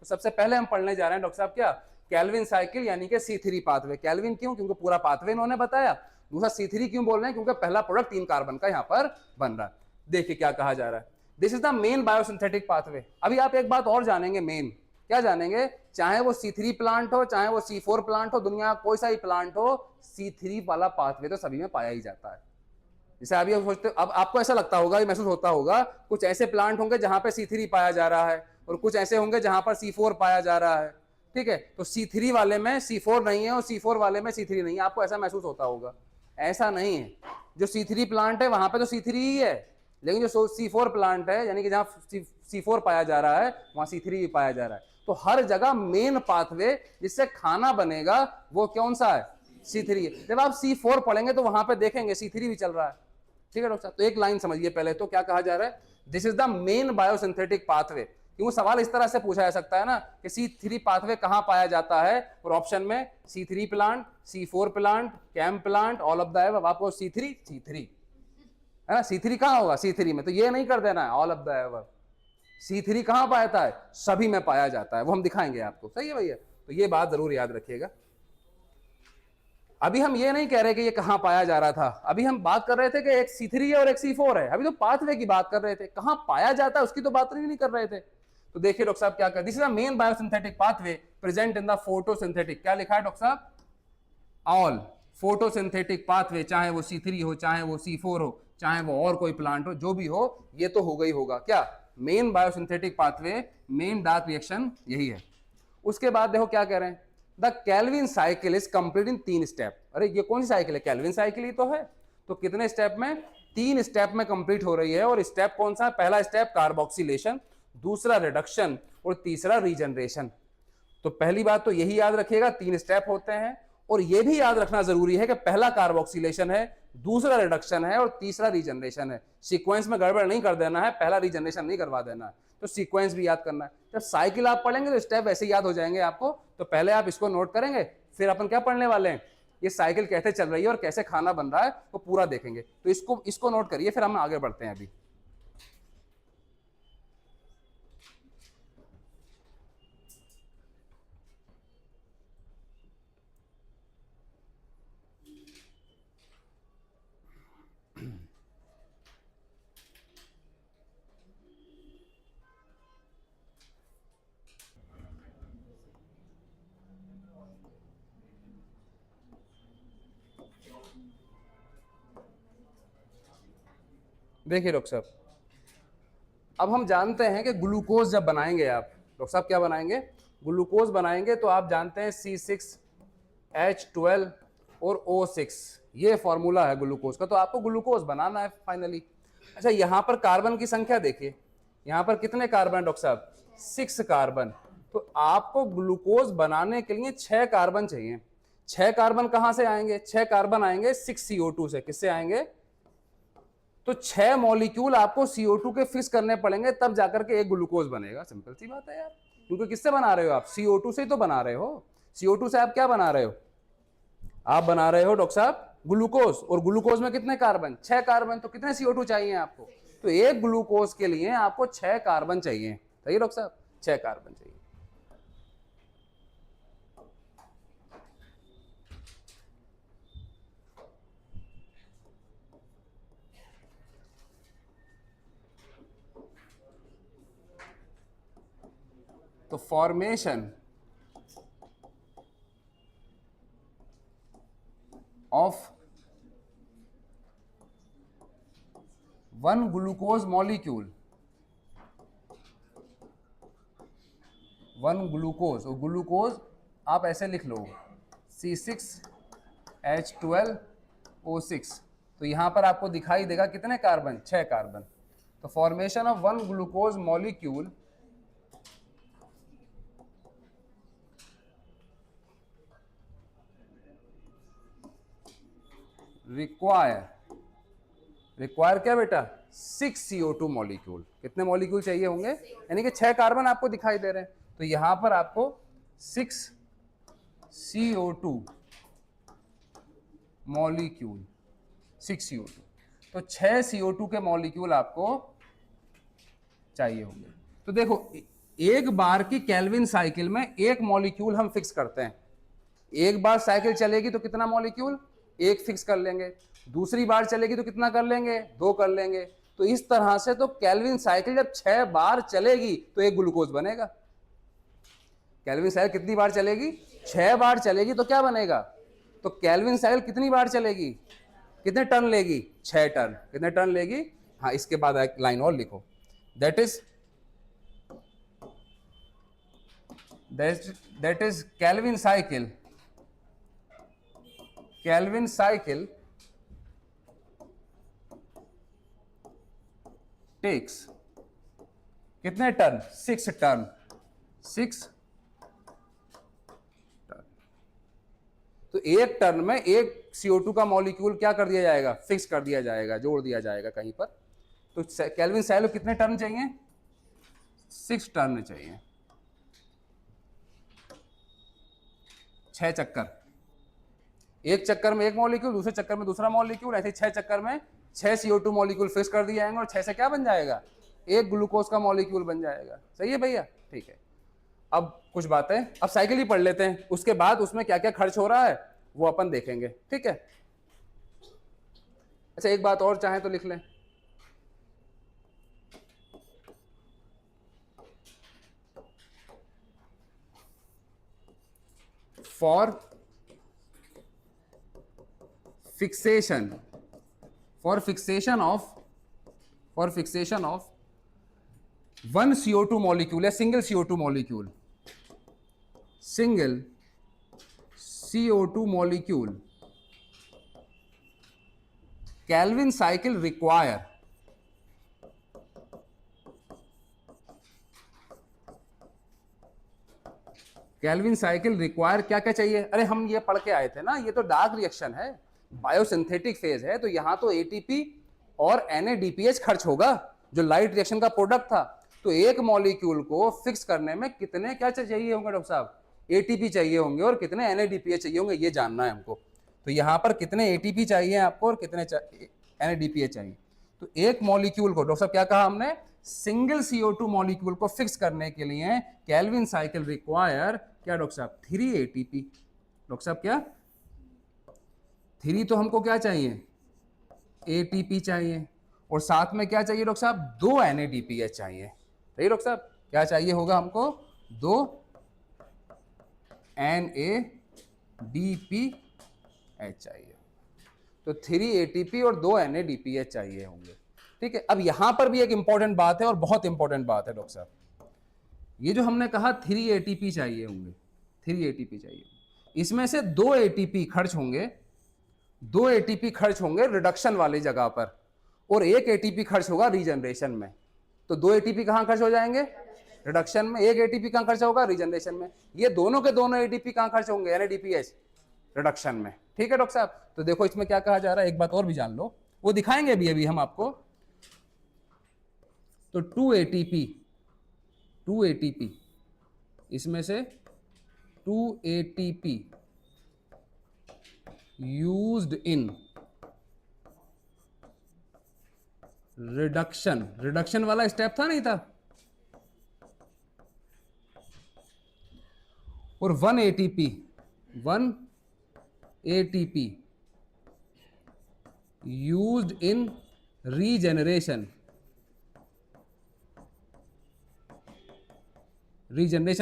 तो सबसे पहले हम पढ़ने जा रहे हैं डॉक्टर साहब क्या, केल्विन साइकिल यानी कि C3 पाथवे। केल्विन क्यों, क्योंकि पूरा पाथवे इन्होंने बताया। दूसरा C3 क्यों बोल रहे हैं, क्योंकि पहला प्रोडक्ट 3 कार्बन का यहां पर बन रहा है। देखिए क्या कहा जा रहा है, this is the main biosynthetic pathway. अभी आप एक बात और जानेंगे, मेन क्या जानेंगे, चाहे वो C3 प्लांट हो, चाहे वो C4 प्लांट हो, दुनिया का कोई सा ही प्लांट हो, C3 वाला पाथवे तो सभी में पाया ही जाता है। जैसे अभी आप सोचते, अब आपको ऐसा लगता होगा, ये महसूस होता होगा, कुछ ऐसे प्लांट होंगे जहां पे C3 पाया जा रहा है और कुछ ऐसे होंगे जहां पर C4 पाया जा रहा है। ठीक है, तो C3 वाले में C4 नहीं है और C4 वाले में C3 नहीं है, आपको ऐसा महसूस होता होगा। ऐसा नहीं है, जो C3 प्लांट है वहां पे तो C3 ही है, लेकिन जो C4 प्लांट है यानी कि जहां C4 पाया जा रहा है वहां C3 भी पाया जा रहा है। तो हर जगह मेन पाथवे जिससे खाना बनेगा वो कौन सा है, C3 है। जब आप C4 पढ़ेंगे तो वहां पे देखेंगे C3 भी चल रहा है। ठीक है डॉक्टर साहब, तो एक लाइन समझिए पहले तो क्या कहा जा रहा है, this is the main biosynthetic pathway. क्यों सवाल इस तरह से पूछा जा सकता है ना कि C3 पाथवे कहां पाया जाता है, और ऑप्शन में C3 plant, C4 plant, CAM plant, all of the above, आपको C3 है ना, C3 कहां होगा, C3 में, तो ये नहीं कर देना है all of the above. C3 कहां पाया है, सभी में पाया जाता है, वो हम दिखाएंगे आपको। सही है भैया, तो ये बात जरूर याद रखिएगा। अभी हम ये नहीं कह रहे कि ये कहां पाया जा रहा था, अभी हम बात कर रहे थे कि एक C3 है और एक C4 है, अभी तो पाथवे की बात कर रहे थे, कहां पाया जाता है उसकी तो बात नहीं कर रहे थे। तो देखिए डॉक्टर साहब क्या कर, this is the main biosynthetic pathway present in the photosynthetic, क्या लिखा है डॉक्टर साहब, ऑल फोटोसिंथेटिक पाथवे, चाहे वो C3 हो, चाहे वो C4 हो, चाहे वो और कोई प्लांट हो, जो भी हो, ये तो हो गई होगा क्या, main biosynthetic pathway, main dark reaction यही है। उसके बाद देखो क्या कह रहे हैं, the Calvin cycle is complete in 3 step. अरे ये कौन सी साइकिल है, कैल्विन साइकिल ही तो है। तो कितने स्टेप में, 3 स्टेप में कंप्लीट हो रही है। और स्टेप कौन सा है, पहला स्टेप कार्बोक्सिलेशन, दूसरा रिडक्शन और तीसरा रीजनरेशन। तो पहली बात तो यही याद रखिएगा, 3 स्टेप होते हैं। और यह भी याद रखना जरूरी है कि पहला कार्बोक्सिलेशन है, दूसरा रिडक्शन है और तीसरा रीजनरेशन है। सीक्वेंस में गड़बड़ नहीं कर देना है, पहला रीजनरेशन नहीं करवा देना है, तो सीक्वेंस भी याद करना है। जब साइकिल आप पढ़ेंगे तो स्टेप ऐसे याद हो जाएंगे आपको। तो पहले आप इसको नोट करेंगे, फिर अपन क्या पढ़ने वाले हैं, ये साइकिल कैसे चल रही है और कैसे खाना बन रहा है वो पूरा देखेंगे। तो इसको नोट करिए, फिर हम आगे बढ़ते हैं। अभी देखिए डॉक्टर साहब, अब हम जानते हैं कि ग्लूकोज जब बनाएंगे आप, डॉक्टर साहब क्या बनाएंगे, ग्लूकोज बनाएंगे, तो आप जानते हैं C6H12 और O6, ये फॉर्मूला है ग्लूकोज का। तो आपको ग्लूकोज बनाना है फाइनली। अच्छा, यहां पर कार्बन की संख्या देखिए, यहां पर कितने कार्बन है डॉक्टर साहब, 6 कार्बन। तो आपको ग्लूकोज बनाने के लिए 6 कार्बन चाहिए। 6 कार्बन कहां से आएंगे, 6 कार्बन आएंगे 6CO2 से। किससे आएंगे, तो 6 मॉलिक्यूल आपको CO2 के फिक्स करने पड़ेंगे, तब जाकर के एक ग्लूकोज बनेगा। सिंपल सी बात है यार, क्योंकि किससे बना रहे हो आप, CO2 से ही तो बना रहे हो। CO2 से आप क्या बना रहे हो, आप बना रहे हो डॉक्टर साहब ग्लूकोज। और ग्लूकोज में कितने कार्बन, 6 कार्बन। तो कितने CO2 चाहिए आपको, तो एक ग्लूकोज के लिए आपको 6 कार्बन चाहिए। सही है डॉक्टर साहब, 6 कार्बन चाहिए। तो formation of 1 glucose molecule, 1 glucose, और ग्लूकोज आप ऐसे लिख लो C6H12O6। तो यहां पर आपको दिखाई देगा कितने कार्बन, 6 कार्बन। तो formation of 1 glucose molecule require क्या बेटा, 6 CO2 मॉलिक्यूल। कितने मॉलिक्यूल चाहिए होंगे, यानी कि 6 कार्बन आपको दिखाई दे रहे हैं। तो यहां पर आपको 6 CO2 मॉलिक्यूल, 6 CO2, तो 6 CO2 के मॉलिक्यूल आपको चाहिए होंगे। तो देखो एक बार की केल्विन साइकिल में एक मॉलिक्यूल हम फिक्स करते हैं। एक बार साइकिल चलेगी तो कितना मॉलिक्यूल, एक फिक्स कर लेंगे। दूसरी बार चलेगी तो कितना कर लेंगे, दो कर लेंगे। तो इस तरह से तो केल्विन साइकिल जब 6 बार चलेगी तो एक ग्लूकोज बनेगा। केल्विन साइकिल कितनी बार चलेगी, 6 बार चलेगी तो क्या बनेगा। तो केल्विन साइकिल कितनी बार चलेगी, कितने टर्न लेगी, 6 टर्न। कितने टर्न लेगी, हाँ इसके बाद एक लाइन और लिखो, that is Calvin cycle takes कितने टर्न, 6 टर्न। 6 टर्न। तो एक टर्न में एक CO2 का मॉलिक्यूल क्या कर दिया जाएगा, फिक्स कर दिया जाएगा, जोड़ दिया जाएगा कहीं पर। तो केल्विन साइकिल कितने टर्न चाहिए, 6 टर्न चाहिए। 6 चक्कर, एक चक्कर में एक मॉलिक्यूल, दूसरे चक्कर में दूसरा मॉलिक्यूल, ऐसे 6 चक्कर में 6 CO2 मॉलिक्यूल फिक्स कर दिए जाएंगे और 6 से क्या बन जाएगा, एक ग्लूकोज का मॉलिक्यूल बन जाएगा। सही है भैया, ठीक है। अब कुछ बातें अब साइकिल ही पढ़ लेते हैं, उसके बाद उसमें क्या क्या खर्च हो रहा है वो अपन देखेंगे, ठीक है। अच्छा एक बात और चाहें तो लिख लें, for fixation of one CO2 molecule या single CO2 molecule Calvin cycle require क्या क्या चाहिए। अरे हम ये पढ़ के आए थे ना, ये तो डार्क रिएक्शन है, बायोसिंथेटिक फेज है, तो यहां तो ATP और NADPH खर्च होगा जो लाइट रिएक्शन का प्रोडक्ट था। तो एक मॉलिक्यूल को फिक्स करने में कितने क्या चाहिए होंगे डॉक्टर साहब, ATP चाहिए होंगे और कितने NADPH चाहिए होंगे, ये जानना है हमको। तो यहां पर कितने ATP चाहिए आपको और कितने NADPH चाहिए। तो एक मॉलिक्यूल को डॉक्टर साहब क्या कहा हमने, सिंगल CO2 मॉलिक्यूल को फिक्स करने के लिए केल्विन साइकिल रिक्वायर क्या डॉक्टर साहब, 3 ATP। डॉक्टर साहब क्या 3 तो हमको क्या चाहिए, ATP चाहिए, और साथ में क्या चाहिए डॉक्टर साहब, 2 NADPH चाहिए। सही डॉक्टर साहब, क्या चाहिए होगा हमको, 2 NADPH चाहिए। तो 3 ATP और 2 NADPH चाहिए होंगे, ठीक है। अब यहां पर भी एक इंपॉर्टेंट बात है और बहुत इंपॉर्टेंट बात है डॉक्टर साहब, ये जो हमने कहा 3 ATP चाहिए होंगे, 3 ATP चाहिए, इसमें से 2 ATP खर्च होंगे, 2 ATP खर्च होंगे रिडक्शन वाली जगह पर और 1 ATP खर्च होगा रीजनरेशन में। तो 2 ATP कहां खर्च हो जाएंगे, रिडक्शन में, 1 ATP कहां खर्च होगा, रीजनरेशन में। ये दोनों के दोनों ATP कहां खर्च होंगे, NADPH, रिडक्शन में, ठीक है डॉक्टर साहब। तो देखो इसमें क्या कहा जा रहा है, एक बात और भी जान लो, वो दिखाएंगे अभी हम आपको। तो 2 ATP इसमें से 2 ATP यूज्ड इन रिडक्शन वाला स्टेप था नहीं था, और 1 ATP यूज्ड इन रीजनरेशन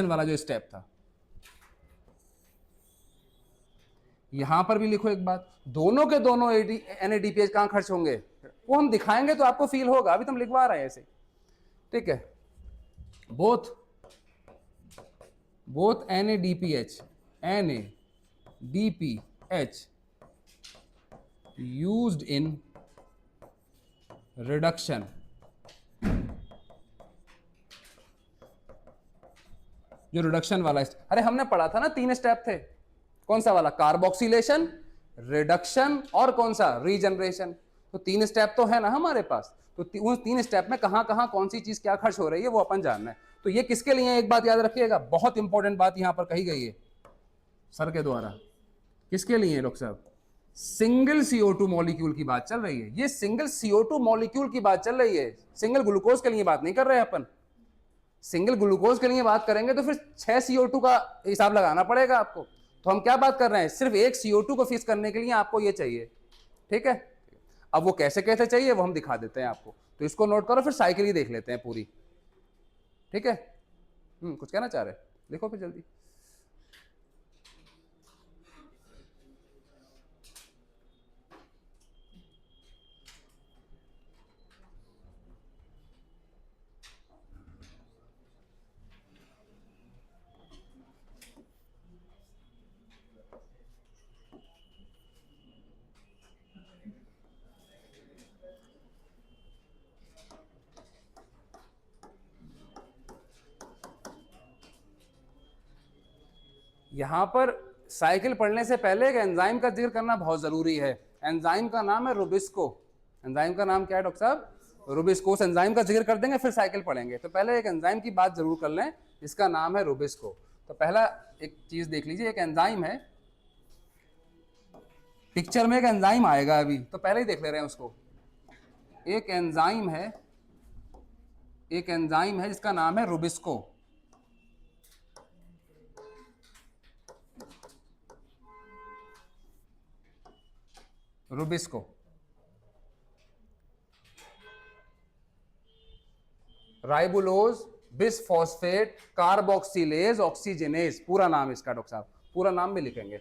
वाला जो स्टेप था। यहां पर भी लिखो एक बात, दोनों के दोनों NADPH कहां खर्च होंगे, वो हम दिखाएंगे तो आपको फील होगा, अभी तुम लिखवा रहे हैं ऐसे, ठीक है। Both NADPH used in reduction जो रिडक्शन वाला, अरे हमने पढ़ा था ना 3 स्टेप थे, कौन सा वाला, कार्बोक्सिलेशन, रिडक्शन और कौन सा, रीजनरेशन। तो 3 स्टेप तो है ना हमारे पास, तो उन 3 स्टेप में कहां कहां कौन सी चीज क्या खर्च हो रही है वो अपन जानना है। तो ये किसके लिए, एक बात याद रखिएगा, बहुत इंपॉर्टेंट बात यहां पर कही गई है सर के द्वारा, किसके लिए डॉक्टर साहब, सिंगल CO2 मॉलिक्यूल की बात चल रही है, ये सिंगल CO2 मॉलिक्यूल की बात चल रही है, सिंगल ग्लूकोज के लिए बात नहीं कर रहे हैं अपन। सिंगल ग्लूकोज के लिए बात करेंगे तो फिर 6 CO2 का हिसाब लगाना पड़ेगा आपको। तो हम क्या बात कर रहे हैं, सिर्फ एक CO2 को फिक्स करने के लिए आपको ये चाहिए, ठीक है। अब वो कैसे कैसे चाहिए वो हम दिखा देते हैं आपको, तो इसको नोट करो, फिर साइकिल ही देख लेते हैं पूरी, ठीक है। कुछ कहना चाह रहे, लिखो फिर जल्दी। यहां पर साइकिल पढ़ने से पहले एक एंजाइम का जिक्र करना बहुत जरूरी है। एंजाइम का नाम है रुबिस्को। एंजाइम का नाम क्या है डॉक्टर साहब? रुबिस्को। उस एंजाइम का जिक्र कर देंगे फिर साइकिल पढ़ेंगे। तो पहले एक एंजाइम की बात जरूर कर लें, इसका नाम है रुबिस्को। तो पहला एक चीज देख लीजिए, एक एंजाइम है, पिक्चर में एक एंजाइम आएगा अभी, तो पहले ही देख ले रहे हैं उसको। एक एंजाइम है जिसका नाम है Rubisco. Rubisco ribulose bisphosphate carboxylase oxygenase, पूरा नाम इसका डॉक्टर साहब, पूरा नाम भी लिखेंगे।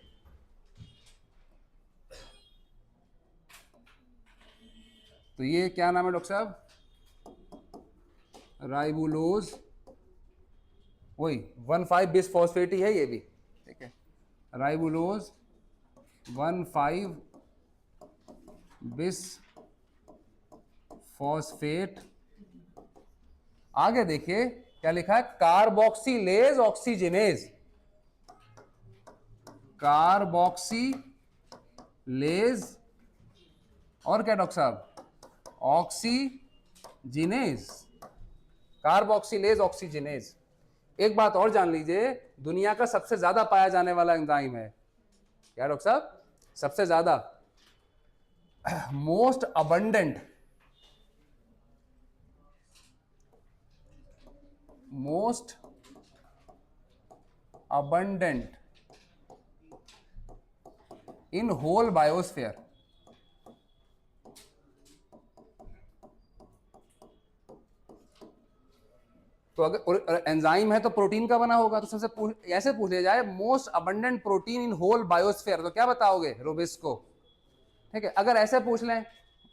तो ये क्या नाम है डॉक्टर साहब? राइबुलोज, वही 1,5 बिसफॉस्फेट ही है ये भी, ठीक है। Ribulose 1,5 bisphosphate. आगे देखिए क्या लिखा है, कार्बोक्सिलेज ऑक्सीजनेज। कार्बोक्सिलेज और क्या डॉक्टर साहब? ऑक्सीजिनेज। कार्बोक्सिलेज ऑक्सीजिनेज। एक बात और जान लीजिए, दुनिया का सबसे ज्यादा पाया जाने वाला एंजाइम है क्या डॉक्टर साहब? सबसे ज्यादा, most abundant in whole biosphere. तो अगर एंजाइम है तो प्रोटीन का बना होगा, तो सबसे ऐसे पूछ लिया जाए most abundant protein in whole biosphere, तो क्या बताओगे? रुबिस्को, ठीक है। अगर ऐसे पूछ लें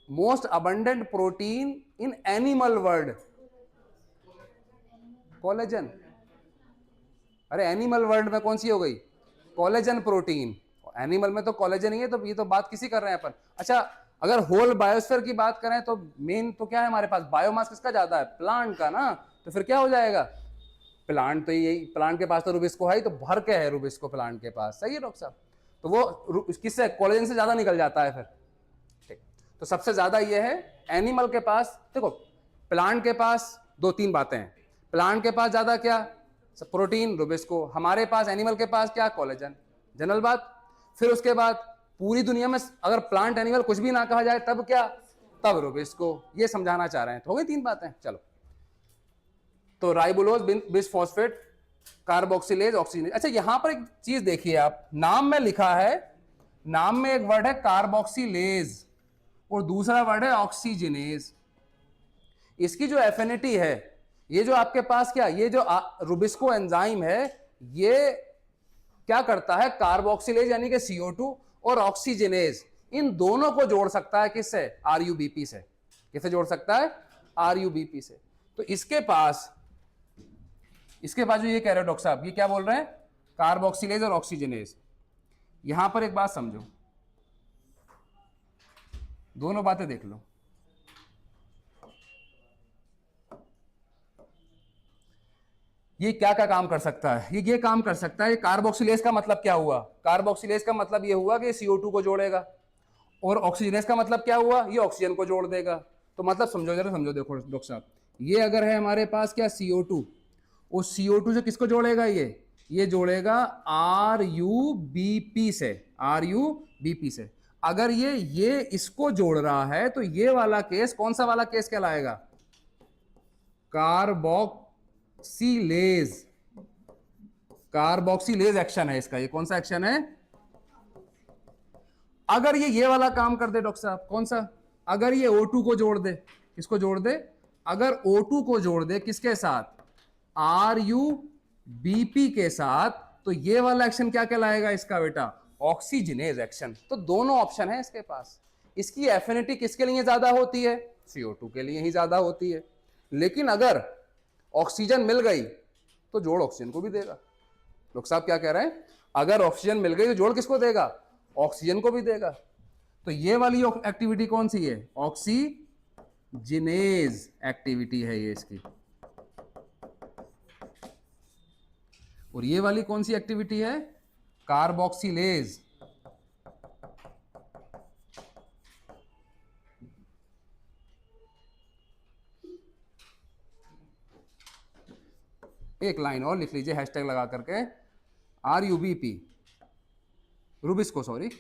most abundant protein in animal world, collagen. अरे एनिमल वर्ल्ड में कौन सी हो गई? Collagen protein. एनिमल में तो कोलेजन ही है, तो ये तो बात किसी कर रहे हैं अपन। अच्छा, अगर होल बायोस्फीयर की बात करें तो मेन तो क्या है हमारे पास? बायोमास किसका ज्यादा है? प्लांट का ना। तो फिर क्या हो जाएगा? प्लांट तो यही, प्लांट के पास तो रुबिस्को है, तो भर के है रुबिस्को प्लांट के पास, सही है डॉक्टर साहब। तो वो किससे? कोलेजन से ज्यादा निकल जाता है फिर, ठीक। तो सबसे ज्यादा ये है एनिमल के पास। देखो प्लांट के पास 2-3 बातें हैं। प्लांट के पास ज्यादा क्या? Protein, Rubisco. हमारे पास एनिमल के पास क्या? कोलेजन, जनरल बात। फिर उसके बाद पूरी दुनिया में अगर प्लांट एनिमल कुछ भी ना कहा जाए तब क्या? तब रुबिस्को। ये समझाना चाह रहे हैं। तो हो गई 3 बातें, चलो। तो राइबुलोज बिसफॉस्फेट कार्बोक्सिलेज ऑक्सीजनेज। अच्छा यहां पर एक चीज देखिए आप, नाम में लिखा है, नाम में एक वर्ड है कार्बोक्सिलेज और दूसरा वर्ड है ऑक्सीजनेज। इसकी जो एफिनिटी है, ये जो आपके पास क्या, ये जो रुबिस्को एंजाइम है, ये क्या करता है? कार्बोक्सिलेज यानी कि CO2 और ऑक्सीजनेज, इन दोनों को जोड़ सकता है किससे? RUBP से। किससे जोड़ सकता है? RUBP से। तो इसके पास जो ये कह रहे हो डॉक्टर साहब, ये क्या बोल रहे हैं? कार्बोक्सिलेज और ऑक्सीजनेज। यहां पर एक बात समझो, दोनों बातें देख लो। ये क्या क्या काम कर सकता है? ये काम कर सकता है, कार्बोक्सिलेज का मतलब क्या हुआ? कार्बोक्सिलेज का मतलब ये हुआ कि CO2 को जोड़ेगा, और ऑक्सीजनेज का मतलब क्या हुआ? ये ऑक्सीजन को जोड़ देगा। तो मतलब समझो जरा, समझो। देखो डॉक्टर साहब, ये अगर है हमारे पास क्या? CO2, और CO2 से किसको जोड़ेगा? ये जोड़ेगा RUBP से, RUBP से। अगर ये इसको जोड़ रहा है तो ये वाला केस कौन सा वाला केस कहलाएगा? कार्बोक्सीलेज, कार्बोक्सीलेज एक्शन है इसका। ये कौन सा एक्शन है? अगर ये वाला काम कर दे डॉक्टर साहब, कौन सा? अगर ये O2 को जोड़ दे, किसको जोड़ दे? अगर O2 को जोड़ दे किसके साथ? RuBP के साथ, तो ये वाला एक्शन क्या कहलाएगा इसका बेटा? Oxygenase action. तो दोनों ऑप्शन है इसके पास। इसकी एफिनिटी किसके लिए ज्यादा होती है? CO2 के लिए ही ज्यादा होती है। लेकिन अगर ऑक्सीजन मिल गई तो जोड़ ऑक्सीजन को भी देगा। लोग साहब क्या कह रहे हैं? अगर ऑक्सीजन मिल गई तो जोड़ किसको देगा? ऑक्सीजन को भी देगा। तो ये वाली एक्टिविटी कौन सी है? ऑक्सीजनेज एक्टिविटी है ये इसकी। और ये वाली कौन सी एक्टिविटी है? कार्बोक्सिलेज। एक लाइन और लिख लीजिए हैशटैग लगा करके, RuBP, Rubisco sorry,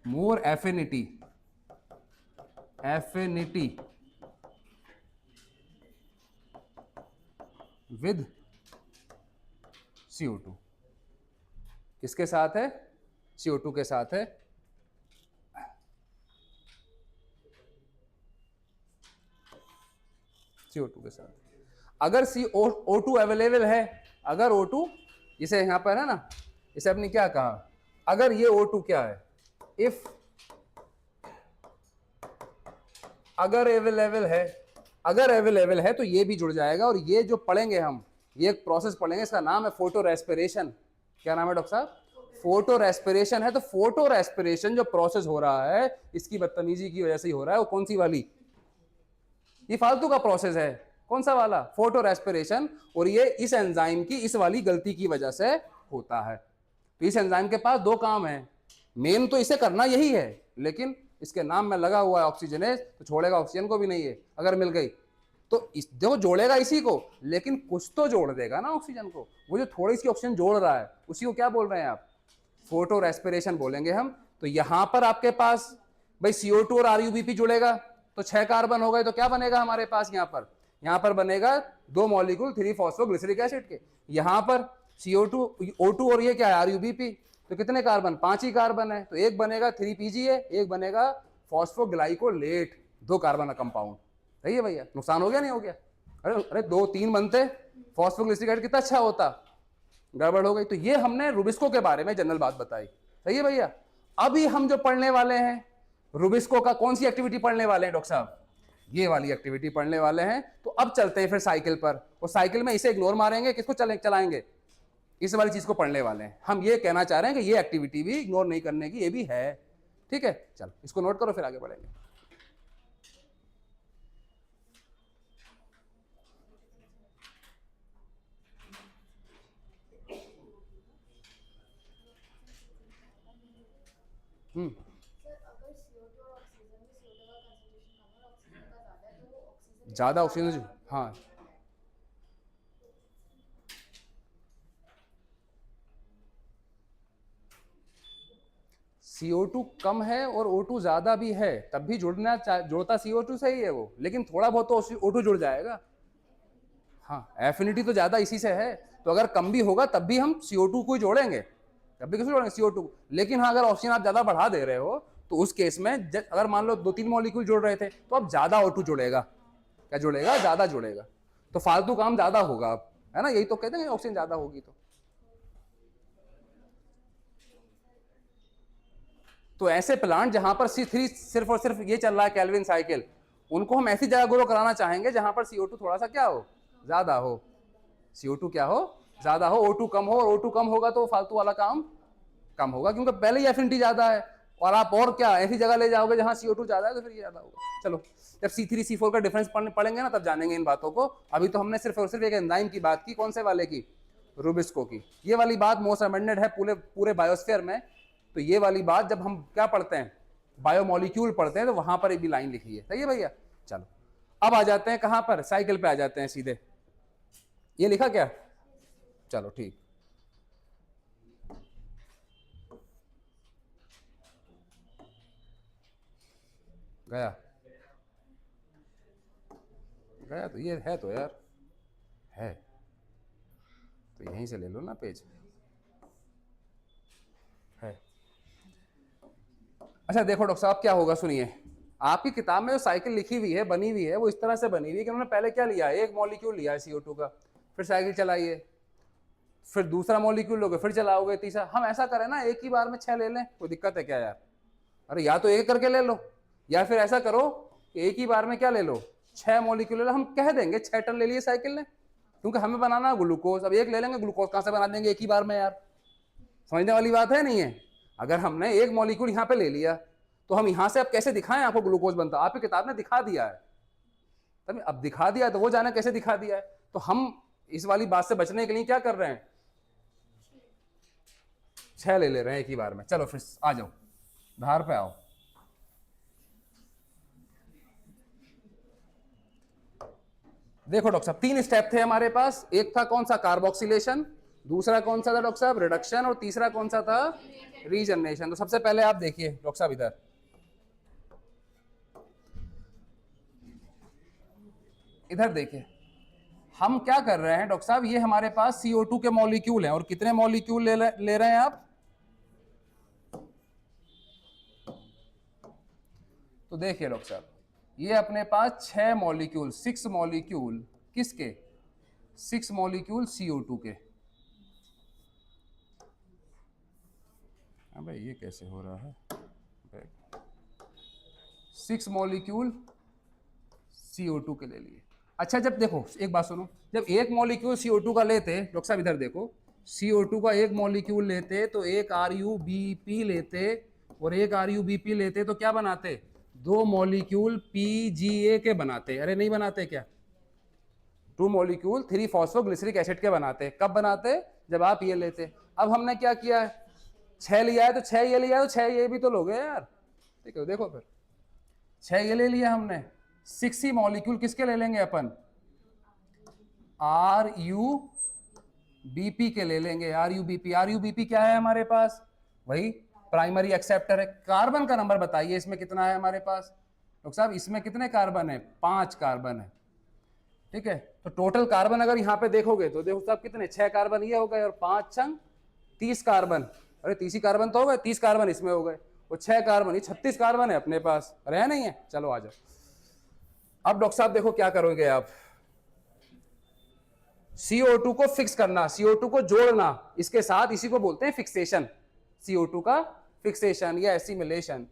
more affinity with CO2। किसके साथ है? CO2 के साथ है। CO2 के साथ। अगर O2 अवेलेबल है, अगर O2, इसे यहां पर है ना, इसे आपने क्या कहा? अगर ये O2 क्या है? इफ अगर अवेलेबल है, अगर अवेलेबल है तो ये भी जुड़ जाएगा। और ये जो पढ़ेंगे हम, ये एक प्रोसेस पढ़ेंगे, इसका नाम है फोटो रेस्पिरेशन। क्या नाम है डॉक्टर साहब? फोटो रेस्पिरेशन है। तो फोटो रेस्पिरेशन जो प्रोसेस हो रहा है, इसकी बदतमीजी की वजह से ही हो रहा है। वो कौन सी वाली? ये फालतू का प्रोसेस है। कौन सा वाला? Photo respiration. और ये इस एंजाइम की इस वाली गलती की वजह से होता है। तो इस एंजाइम के पास दो काम है, मेन तो इसे करना यही है, लेकिन इसके नाम में लगा हुआ है ऑक्सीजनेज, तो छोड़ेगा ऑक्सीजन को भी नहीं है। अगर मिल गई तो देखो जोड़ेगा इसी को, लेकिन कुछ तो जोड़ देगा ना ऑक्सीजन को। वो जो थोड़ी सी ऑक्सीजन जोड़ रहा है उसी को क्या बोल रहे हैं आप? फोटो रेस्पिरेशन बोलेंगे हम। तो यहां पर आपके पास भाई CO2 और RuBP जुड़ेगा तो 6 कार्बन हो गए। तो क्या बनेगा हमारे पास? यहां पर बनेगा 2 मॉलिक्यूल 3-फॉस्फोग्लिसरिक एसिड के। यहां पर CO2 O2 और ये क्या है? RuBP। तो कितने कार्बन? 5 ही कार्बन है। तो एक बनेगा 3PGA, एक बनेगा फॉस्फोग्लाइकोलेट, 2 कार्बन का कंपाउंड। सही है भैया? नुकसान हो गया नहीं हो गया? अरे 2-3 बनते, फॉस्फोग्लिसरिक एसिड कितना अच्छा होता, गड़बड़ हो गई। तो ये हमने रुबिस्को के बारे में जनरल बात बताई। सही है भैया? अभी हम जो पढ़ने वाले हैं रुबिस्को का, कौन सी एक्टिविटी पढ़ने वाले हैं डॉक्टर साहब? ये वाली एक्टिविटी पढ़ने वाले हैं। तो अब चलते हैं फिर साइकिल पर। और साइकिल में इसे इग्नोर मारेंगे, किसको चलाएंगे? इस वाली चीज को पढ़ने वाले हैं। हम ये कहना चाह रहे हैं कि ये एक्टिविटी भी इग्नोर नहीं करने की, ये भी है। ठीक है, चलो इसको नोट करो, फिर आगे बढ़ेंगे। ज्यादा ऑक्सीजन, हाँ, CO2 कम है और O2 ज्यादा भी है, तब भी जुड़ता CO2 से ही है वो, लेकिन थोड़ा बहुत तो O2 जुड़ जाएगा। हाँ, एफिनिटी तो ज्यादा इसी से है। तो अगर कम भी होगा तब भी हम CO2 को ही जोड़ेंगे, तब भी किसको जोड़ेंगे? CO2। लेकिन हाँ, अगर ऑक्सीजन आप ज्यादा बढ़ा दे रहे हो तो उस केस में अगर मान लो 2-3 मॉलिक्यूल जोड़ रहे थे तो अब ज्यादा O2 जुड़ेगा। क्या जुड़ेगा? ज्यादा जुड़ेगा। तो फालतू काम ज्यादा होगा अब, है ना? यही तो कहते हैं ऑक्सीजन ज्यादा होगी तो ऐसे प्लांट जहां पर C3 सिर्फ और सिर्फ ये चल रहा है केल्विन साइकिल, उनको हम ऐसी जगह ग्रो कराना चाहेंगे जहां पर CO2 थोड़ा सा क्या हो? ज्यादा हो। CO2 क्या हो? ज्यादा हो। O2 कम हो। और O2 कम होगा तो फालतू वाला काम कम होगा, क्योंकि पहले ही एफिनिटी ज्यादा है। और आप और क्या ऐसी जगह ले जाओगे जहां CO2 ज्यादा है, तो फिर ये ज्यादा होगा। चलो, जब C3 C4 का डिफरेंस पढ़ेंगे ना, तब जानेंगे इन बातों को। अभी तो हमने सिर्फ और सिर्फ एक एंजाइम की बात की। कौन से वाले की? रुबिस्को की। ये वाली बात मोस्ट अमेंडेड है पूरे बायोस्फीयर में। तो ये वाली बात जब हम क्या पढ़ते हैं, बायोमोलिक्यूल पढ़ते हैं, तो वहां पर एक भी लाइन लिखी है। सही है भैया? चलो अब आ जाते हैं कहां पर? साइकिल पे आ जाते हैं सीधे। ये लिखा क्या? चलो ठीक, गया गया तो ये है तो यार, है तो यहीं से ले लो ना पेज, है। अच्छा देखो डॉक्टर साहब क्या होगा, सुनिए, आपकी किताब में जो साइकिल लिखी हुई है, बनी हुई है, वो इस तरह से बनी हुई है कि उन्होंने पहले क्या लिया है, एक मॉलिक्यूल लिया है CO2 का, फिर साइकिल चलाइए, फिर दूसरा मॉलिक्यूल लोगे, फिर चलाओगे, तीसरा। हम ऐसा करें ना, एक ही बार में 6 ले लें, कोई दिक्कत है क्या यार? अरे या तो एक करके ले लो, या फिर ऐसा करो कि एक ही बार में क्या ले लो, 6 मॉलिक्यूल ले लो। हम कह देंगे 6 टन ले लिए साइकिल ने, क्योंकि हमें बनाना ग्लूकोज। अब एक ले लेंगे, ग्लूकोज कहां से बना देंगे एक ही बार में यार? समझने वाली बात है नहीं है? अगर हमने एक मॉलिक्यूल यहाँ पे ले लिया, तो हम यहाँ से अब कैसे दिखाएं आपको ग्लूकोज बनता? आपकी किताब ने दिखा दिया है, तब अब दिखा दिया तो वो जाना कैसे दिखा दिया है। तो हम इस वाली बात से बचने के लिए क्या कर रहे हैं, 6 ले रहे हैं एक ही बार में। चलो फिर आ जाओ, धार पे आओ। देखो डॉक्टर साहब, 3 स्टेप थे हमारे पास। एक था कौन सा, कार्बोक्सिलेशन, दूसरा कौन सा था डॉक्टर साहब, रिडक्शन, और तीसरा कौन सा था, रीजनरेशन। तो सबसे पहले आप देखिए डॉक्टर साहब, इधर देखिए, हम क्या कर रहे हैं डॉक्टर साहब, ये हमारे पास CO2 के मॉलिक्यूल हैं, और कितने मॉलिक्यूल ले रहे हैं आप? तो देखिए डॉक्टर साहब, ये अपने पास 6 मॉलिक्यूल, 6 मॉलिक्यूल किसके, 6 मॉलिक्यूल CO2 के। अबे ये कैसे हो रहा है, 6 मॉलिक्यूल CO2 के ले लिए। अच्छा जब देखो, एक बात सुनो, जब एक मॉलिक्यूल CO2 का लेते, डॉक्टर साहब इधर देखो, CO2 का एक मॉलिक्यूल लेते तो एक RuBP लेते, और एक RuBP लेते तो क्या बनाते, 2 मॉलिक्यूल PGA के बनाते। अरे नहीं बनाते क्या, 2 मॉलिक्यूल 3 फॉस्फोग्लिसरिक एसिड के बनाते। कब बनाते, जब आप ये लेते। अब हमने क्या किया है, 6 लिया है तो 6 ये लिया है, तो 6 ये भी तो लोगे यार। ठीक है, देखो फिर 6 ये ले लिया हमने, 6 ही मॉलिक्यूल किसके ले लेंगे अपन, RuBP के ले लेंगे। RuBP क्या है हमारे पास, वही प्राइमरी एक्सेप्टर है। कार्बन का नंबर बताइए इसमें कितना है हमारे पास डॉक्टर साहब, इसमें कितने कार्बन है, 5 कार्बन है। ठीक है, तो टोटल कार्बन अगर यहाँ पे देखोगे तो देखो साहब कितने, 6 कार्बन ये हो गए, और 5 छंग 30 कार्बन। अरे 30 ही कार्बन तो हो गए, 30 कार्बन इसमें हो गए, और 6 कार्बन, ये 36 कार्बन है अपने पास। अरे है नहीं है? चलो आ जाओ। अब डॉक्टर साहब देखो क्या करोगे आप, CO2 को फिक्स करना, CO2 को जोड़ना इसके साथ, इसी को बोलते हैं फिक्सेशन, CO2 का फिक्सेशन या एसिमिलेशन,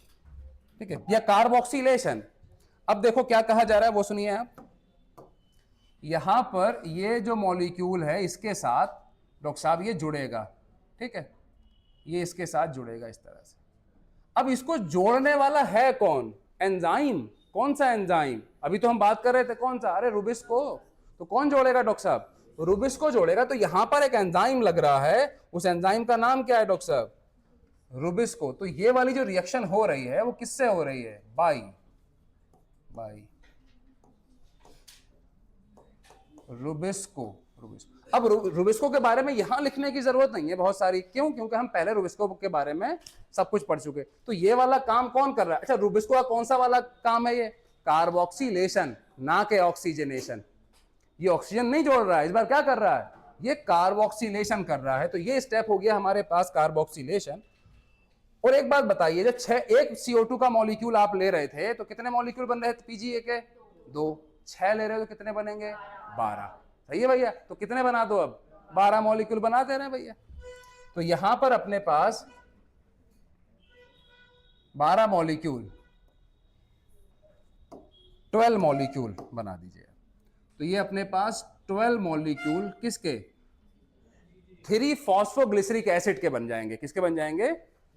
ठीक है, या कार्बोक्सिलेशन। अब देखो क्या कहा जा रहा है वो सुनिए आप, यहां पर ये जो मॉलिक्यूल है इसके साथ डॉक्टर साहब ये जुड़ेगा, ठीक है, ये इसके साथ जुड़ेगा इस तरह से। अब इसको जोड़ने वाला है कौन, एंजाइम। कौन सा एंजाइम, अभी तो हम बात कर रहे थे कौन सा, अरे रुबिस्को। तो कौन जोड़ेगा डॉक्टर साहब, रुबिस्को जोड़ेगा। तो यहां पर एक एंजाइम लग रहा है, उस एंजाइम का नाम क्या है डॉक्टर साहब, रुबिस्को। तो ये वाली जो रिएक्शन हो रही है वो किससे हो रही है, बाई रुबिस्को। अब रुबिस्को के बारे में यहां लिखने की जरूरत नहीं है बहुत सारी, क्यों, क्योंकि हम पहले रुबिस्को के बारे में सब कुछ पढ़ चुके। तो ये वाला काम कौन कर रहा है, अच्छा रुबिस्को का कौन सा वाला काम है, ये कार्बोक्सिलेशन, ना के ऑक्सीजनेशन। ये ऑक्सीजन नहीं जोड़ रहा है, इस बार क्या कर रहा है, ये कार्बोक्सिलेशन कर रहा है। तो ये स्टेप हो गया हमारे पास कार्बोक्सिलेशन। और एक बात बताइए, जब एक CO2 का मॉलिक्यूल आप ले रहे थे तो कितने मॉलिक्यूल बन रहे थे PGA के, 2। 6 ले रहे हो तो कितने बनेंगे, 12। सही है भैया, तो कितने बना दो अब, 12 मॉलिक्यूल बना दे रहे हैं भैया। तो यहां पर अपने पास 12 मॉलिक्यूल, 12 मॉलिक्यूल बना दीजिए। तो ये अपने पास 12 मॉलिक्यूल किसके, 3 फॉस्फोग्लिसरिक एसिड के बन जाएंगे। किसके बन जाएंगे,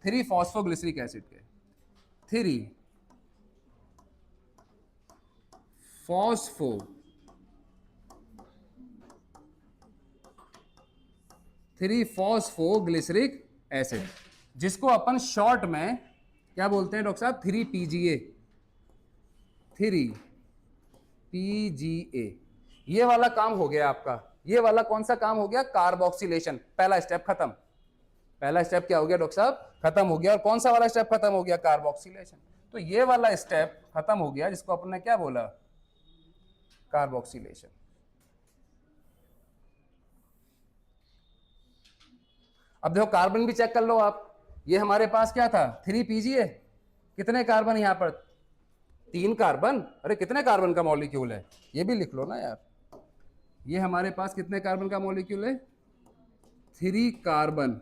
3 फॉस्फोग्लिसरिक एसिड के। 3 फॉस्फोग्लिसरिक एसिड, जिसको अपन शॉर्ट में क्या बोलते हैं डॉक्टर साहब, 3PGA। 3PGA ये वाला काम हो गया आपका, ये वाला कौन सा काम हो गया, कार्बोक्सिलेशन, पहला स्टेप खत्म। पहला स्टेप क्या हो गया डॉक्टर साहब, खत्म हो गया। और कौन सा वाला स्टेप खत्म हो गया, कार्बोक्सिलेशन। तो ये वाला स्टेप खत्म हो गया, जिसको अपन ने क्या बोला, कार्बोक्सिलेशन। अब देखो कार्बन भी चेक कर लो आप, ये हमारे पास क्या था, 3 है। कितने कार्बन यहां पर, 3 कार्बन। अरे कितने कार्बन का मॉलिक्यूल है, ये भी लिख लो ना यार। ये हमारे पास कितने कार्बन का मॉलिक्यूल है, 3 कार्बन।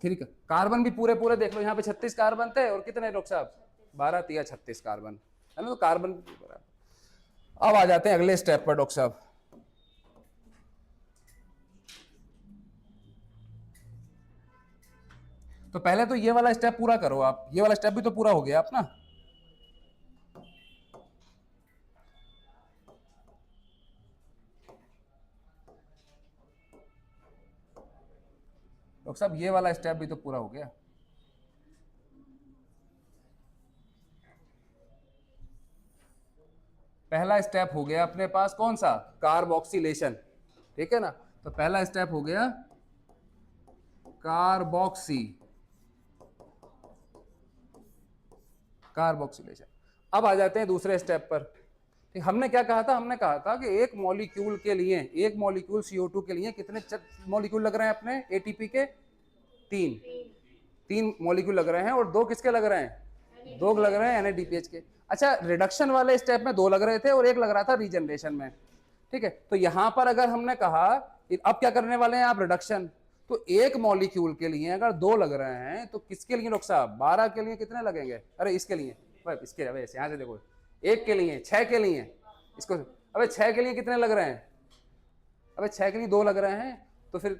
3 कार्बन भी पूरे पूरे देख लो, यहाँ पे 36 कार्बन थे और कितने डॉक्टर साहब, 12 तिया 36 कार्बन है ना। तो कार्बन। अब आ जाते हैं अगले स्टेप पर डॉक्टर साहब। तो पहले तो ये वाला स्टेप पूरा करो आप, ये वाला स्टेप भी तो पूरा हो गया अपना। डॉक्टर साहब ये वाला स्टेप भी तो पूरा हो गया। पहला स्टेप हो गया अपने पास कौन सा, कार्बोक्सिलेशन, ठीक है ना। तो पहला स्टेप हो गया कार्बोक्सिलेशन। अब आ जाते हैं दूसरे स्टेप पर। हमने क्या कहा था, हमने कहा था कि एक मॉलिक्यूल के लिए, एक मॉलिक्यूल CO2 के लिए कितने मॉलिक्यूल लग रहे हैं अपने ATP के, 3 मॉलिक्यूल लग रहे हैं। और 2 किसके लग रहे हैं, 2 लग रहे हैं NADPH के। अच्छा, रिडक्शन वाले स्टेप में 2 लग रहे थे और 1 लग रहा था रीजनरेशन में, ठीक है। तो यहां पर अगर हमने कहा, अब क्या करने वाले हैं आप, रिडक्शन। तो एक मॉलिक्यूल के लिए अगर 2 लग रहे हैं तो किसके लिए डॉक्टर साहब, 12 के लिए कितने लगेंगे, अरे इसके लिए, इसके यहाँ से देखो, 1 के लिए, 6 के लिए इसको, अबे 6 के लिए कितने लग रहे हैं, अबे 6 के लिए 2 लग रहे हैं। तो फिर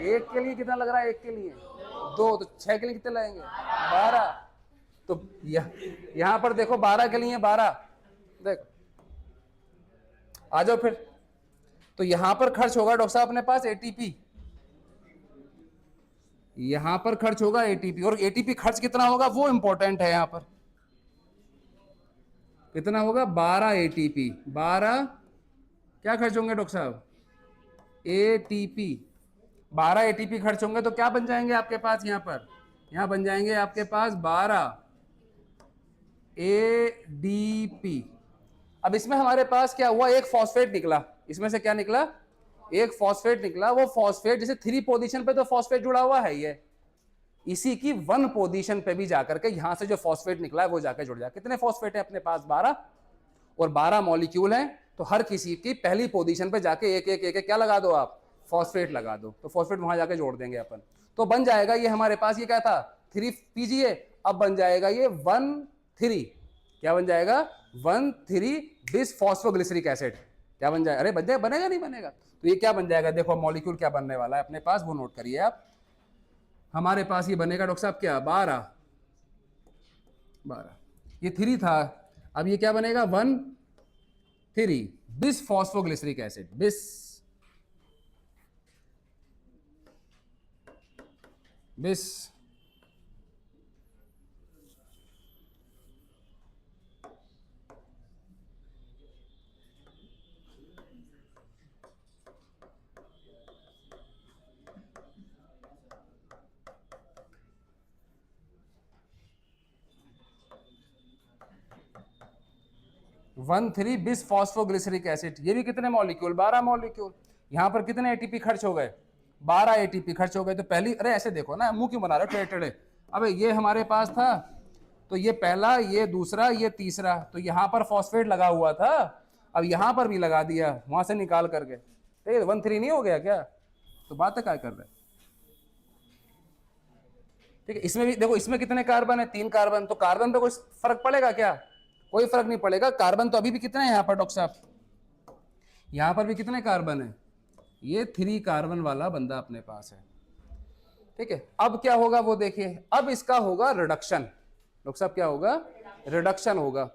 1 के लिए कितना लग रहा है, 1 के लिए 2, तो 6 के लिए कितने लगेंगे, 12। तो यहां पर देखो 12 के लिए 12, देखो आ जाओ फिर। तो यहां पर खर्च होगा डॉक्टर साहब अपने पास ATP, यहां पर खर्च होगा ATP। और ATP खर्च कितना होगा वो इंपॉर्टेंट है, यहां पर कितना होगा, 12 ATP। 12 क्या खर्च होंगे डॉक्टर साहब, ATP। 12 ATP खर्च होंगे तो क्या बन जाएंगे आपके पास, यहां पर, यहां बन जाएंगे आपके पास 12 ADP। अब इसमें हमारे पास क्या हुआ, एक फॉस्फेट निकला, इसमें से क्या निकला, एक फॉस्फेट निकला। वो फॉस्फेट जैसे 3 पोजीशन पे तो फॉस्फेट जुड़ा हुआ है, ये इसी की 1 पोजीशन पे भी जाकर के यहां से जो फॉस्फेट निकला है वो जाकर जुड़ जाए। कितने फॉस्फेट है अपने पास, 12, और 12 मॉलिक्यूल हैं। तो हर किसी की पहली पोजीशन पे जाके एक एक एक क्या लगा दो आप, फॉस्फेट लगा दो। तो फॉस्फेट वहां जाके जोड़ देंगे अपन, तो बन जाएगा ये हमारे पास, ये क्या था 3 अब बन जाएगा ये 1,3, क्या बन जाएगा 1,3 बिस फॉस्फोग्लिसरिक एसिड। क्या बन जाएगा, अरे बनेगा नहीं बनेगा। तो ये क्या बन जाएगा, देखो मॉलिक्यूल क्या बनने वाला है अपने पास, वो नोट करिए आप। हमारे पास ये बनेगा डॉक्टर साहब क्या, 12, ये 3 था, अब ये क्या बनेगा 1,3 बिस फॉस्फोग्लिसरिक एसिड, बिस 1,3 बिस फॉस्फोग्लिसरिक एसिड। ये भी कितने मॉलिक्यूल, 12 मॉलिक्यूल। यहां पर कितने ATP खर्च हो गए, 12 ATP खर्च हो गए। तो पहली, अरे ऐसे देखो ना, मुंह क्यों बना रहे हो टेढ़े टेढ़े। अबे ये हमारे पास था, तो ये पहला, ये दूसरा, ये तीसरा, तो यहां पर फॉस्फेट लगा हुआ था, अब यहां पर भी लगा दिया वहां से निकाल करके। 1,3 नहीं हो गया क्या, तो बात क्या कर रहे हैं, ठीक है। इसमें भी देखो, इसमें कितने कार्बन है, 3 कार्बन। तो कार्बन पे कोई फर्क पड़ेगा क्या, कोई फर्क नहीं पड़ेगा। कार्बन तो अभी भी कितने हैं यहाँ पर डॉक्टर साहब, यहाँ पर भी कितने कार्बन है, ये 3 कार्बन वाला बंदा अपने पास है, ठीक है। अब क्या होगा वो देखिए, अब इसका होगा रिडक्शन डॉक्टर साहब, क्या होगा, रिडक्शन होगा।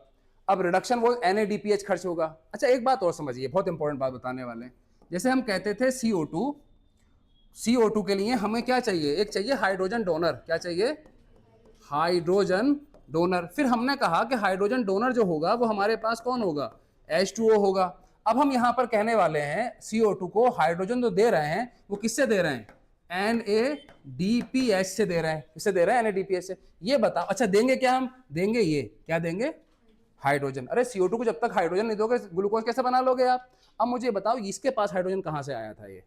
अब रिडक्शन वो NADPH खर्च होगा। अच्छा एक बात और समझिए, बहुत इंपॉर्टेंट बात बताने वाले हैं। जैसे हम कहते थे CO2 के लिए हमें क्या चाहिए, एक चाहिए हाइड्रोजन डोनर, क्या चाहिए, हाइड्रोजन डोनर। फिर हमने कहा कि हाइड्रोजन डोनर जो होगा वो हमारे पास कौन होगा, H2O होगा। अब हम यहां पर कहने वाले हैं CO2 को हाइड्रोजन जो दे रहे हैं वो किससे दे रहे हैं, NADPH से दे रहे हैं। किससे दे रहे हैं, NADPH से। ये बताओ, अच्छा देंगे क्या, हम देंगे ये क्या देंगे, हाइड्रोजन। अरे CO2 को जब तक हाइड्रोजन नहीं दोगे ग्लूकोज कैसे बना लोगे आप। अब मुझे बताओ इसके पास हाइड्रोजन कहां से आया था, ये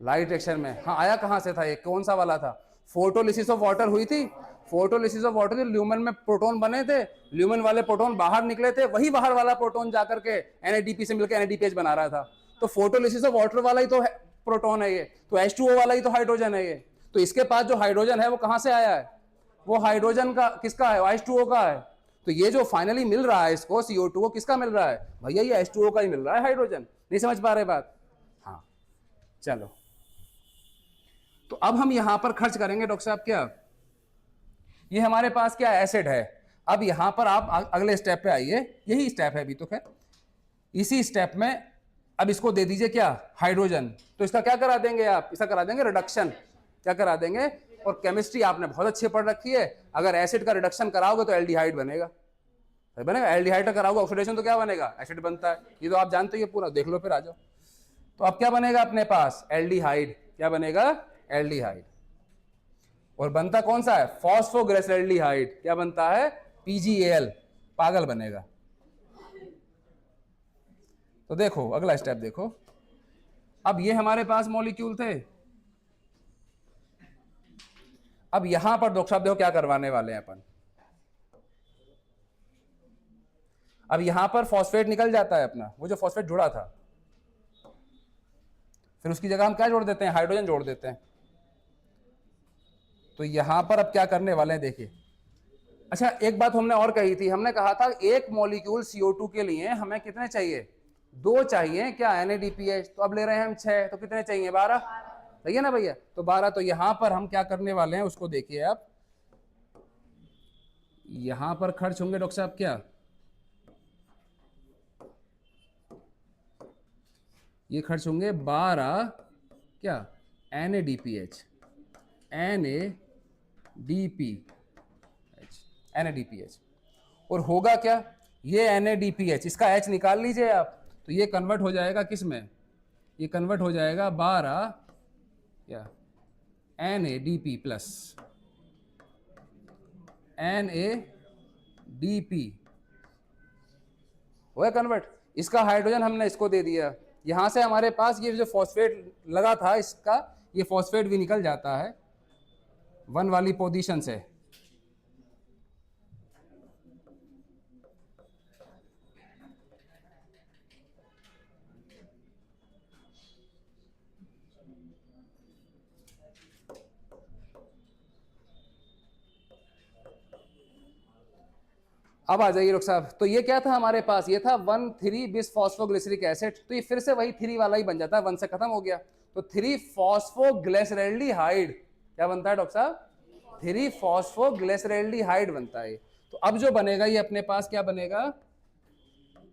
लाइट रिएक्शन में, हाँ आया कहां से था, ये कौन सा वाला था, फोटोलिसिस ऑफ वाटर हुई थी। फोटोलिसिस ऑफ वाटर, ल्यूमेन में प्रोटॉन बने थे, ल्यूमेन वाले प्रोटॉन बाहर निकले थे, वही बाहर वाला प्रोटॉन जाकर के NADP से मिलकर NADPH बना रहा था। तो फोटोलिसिस ऑफ वाटर वाला ही तो प्रोटॉन है ये, तो H2O वाला ही तो हाइड्रोजन है ये। तो इसके पास जो हाइड्रोजन है वो कहां से आया है, वो हाइड्रोजन का किसका है, H2O का है। तो ये जो फाइनली मिल रहा है इसको CO2 को, किसका मिल रहा है भैया, ये H2O का ही मिल रहा है हाइड्रोजन। नहीं समझ पा रहे बात, हाँ चलो। तो अब हम यहां पर खर्च करेंगे डॉक्टर साहब क्या, ये हमारे पास क्या एसिड है। अब यहां पर आप अगले स्टेप पे आइए, यही स्टेप है अभी तो, खैर इसी स्टेप में अब इसको दे दीजिए क्या, हाइड्रोजन। तो इसका क्या करा देंगे आप, इसका करा देंगे रिडक्शन, क्या करा देंगे। और केमिस्ट्री आपने बहुत अच्छी पढ़ रखी है, अगर एसिड का रिडक्शन कराओगे तो एल्डिहाइड बनेगा, बनेगा। एल्डिहाइड का कराओगे ऑक्सीडेशन तो क्या बनेगा, एसिड बनता है, ये तो आप जानते हो, ये पूरा देख लो फिर आ जाओ। तो अब क्या बनेगा अपने पास, एल्डिहाइड, क्या बनेगा, एल्डिहाइड। और बनता कौन सा है, फॉस्फोग्लिसरॉल्डिहाइड, क्या बनता है, PgAl, पागल बनेगा। तो देखो अगला स्टेप देखो, अब ये हमारे पास मॉलिक्यूल थे। अब यहां पर डॉक्टर साहब देखो क्या करवाने वाले हैं अपन। अब यहां पर फॉस्फेट निकल जाता है अपना, वो जो फॉस्फेट जुड़ा था, फिर उसकी जगह हम क्या जोड़ देते हैं, हाइड्रोजन जोड़ देते हैं। तो यहां पर अब क्या करने वाले हैं देखिए। अच्छा एक बात हमने और कही थी, हमने कहा था एक मॉलिक्यूल CO2 के लिए हमें कितने चाहिए, 2 चाहिए क्या, NADPH। तो अब ले रहे हैं हम 6, तो कितने चाहिए, 12, सही है ना भैया। तो 12, तो यहां पर हम क्या करने वाले हैं उसको देखिए आप। यहां पर खर्च होंगे डॉक्टर साहब क्या, ये खर्च होंगे 12 क्या, NADPH, NADPH। और होगा क्या, ये NADPH, इसका H निकाल लीजिए आप, तो ये कन्वर्ट हो जाएगा किस में, ये कन्वर्ट हो जाएगा 12 क्या, NADP प्लस NADP, वो है कन्वर्ट। इसका हाइड्रोजन हमने इसको दे दिया, यहां से हमारे पास ये जो फॉस्फेट लगा था इसका, ये फॉस्फेट भी निकल जाता है 1 वाली पोजीशन से। अब आ जाइए डॉक्टर साहब, तो ये क्या था हमारे पास, ये था 1,3-बिस-फॉस्फोग्लिसरिक एसिड। तो ये फिर से वही 3 वाला ही बन जाता है, 1 से खत्म हो गया। तो 3-फॉस्फोग्लिसरॉल्डिहाइड क्या बनता है डॉक्टर साहब, 3-फॉस्फोग्लिसरॉल्डिहाइड बनता है। तो अब जो बनेगा ये अपने पास क्या बनेगा,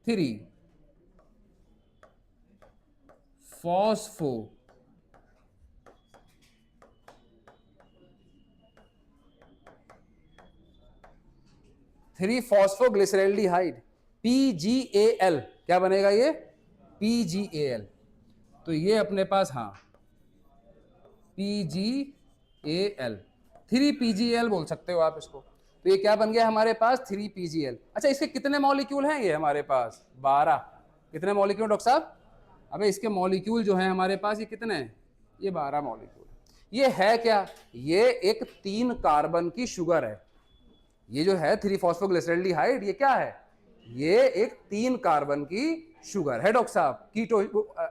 3-फॉस्फो फॉस्फोग्लिसरॉल्डिहाइड, PgAl, क्या बनेगा ये, PgAl। तो ये अपने पास, हाँ PgAl, 3PgAl बोल सकते हो आप इसको। तो ये क्या बन गया हमारे पास, 3PgAl। अच्छा इसके कितने मॉलिक्यूल हैं ये हमारे पास, 12। कितने मॉलिक्यूल डॉक्टर साहब, अबे इसके मॉलिक्यूल जो है हमारे पास ये कितने हैं, ये 12 मॉलिक्यूल। ये है क्या, ये एक 3 कार्बन की शुगर है। ये जो है 3-फॉस्फोग्लिसरॉल्डिहाइड, ये क्या है, ये एक 3 कार्बन की शुगर है डॉक्टर साहब, कीटो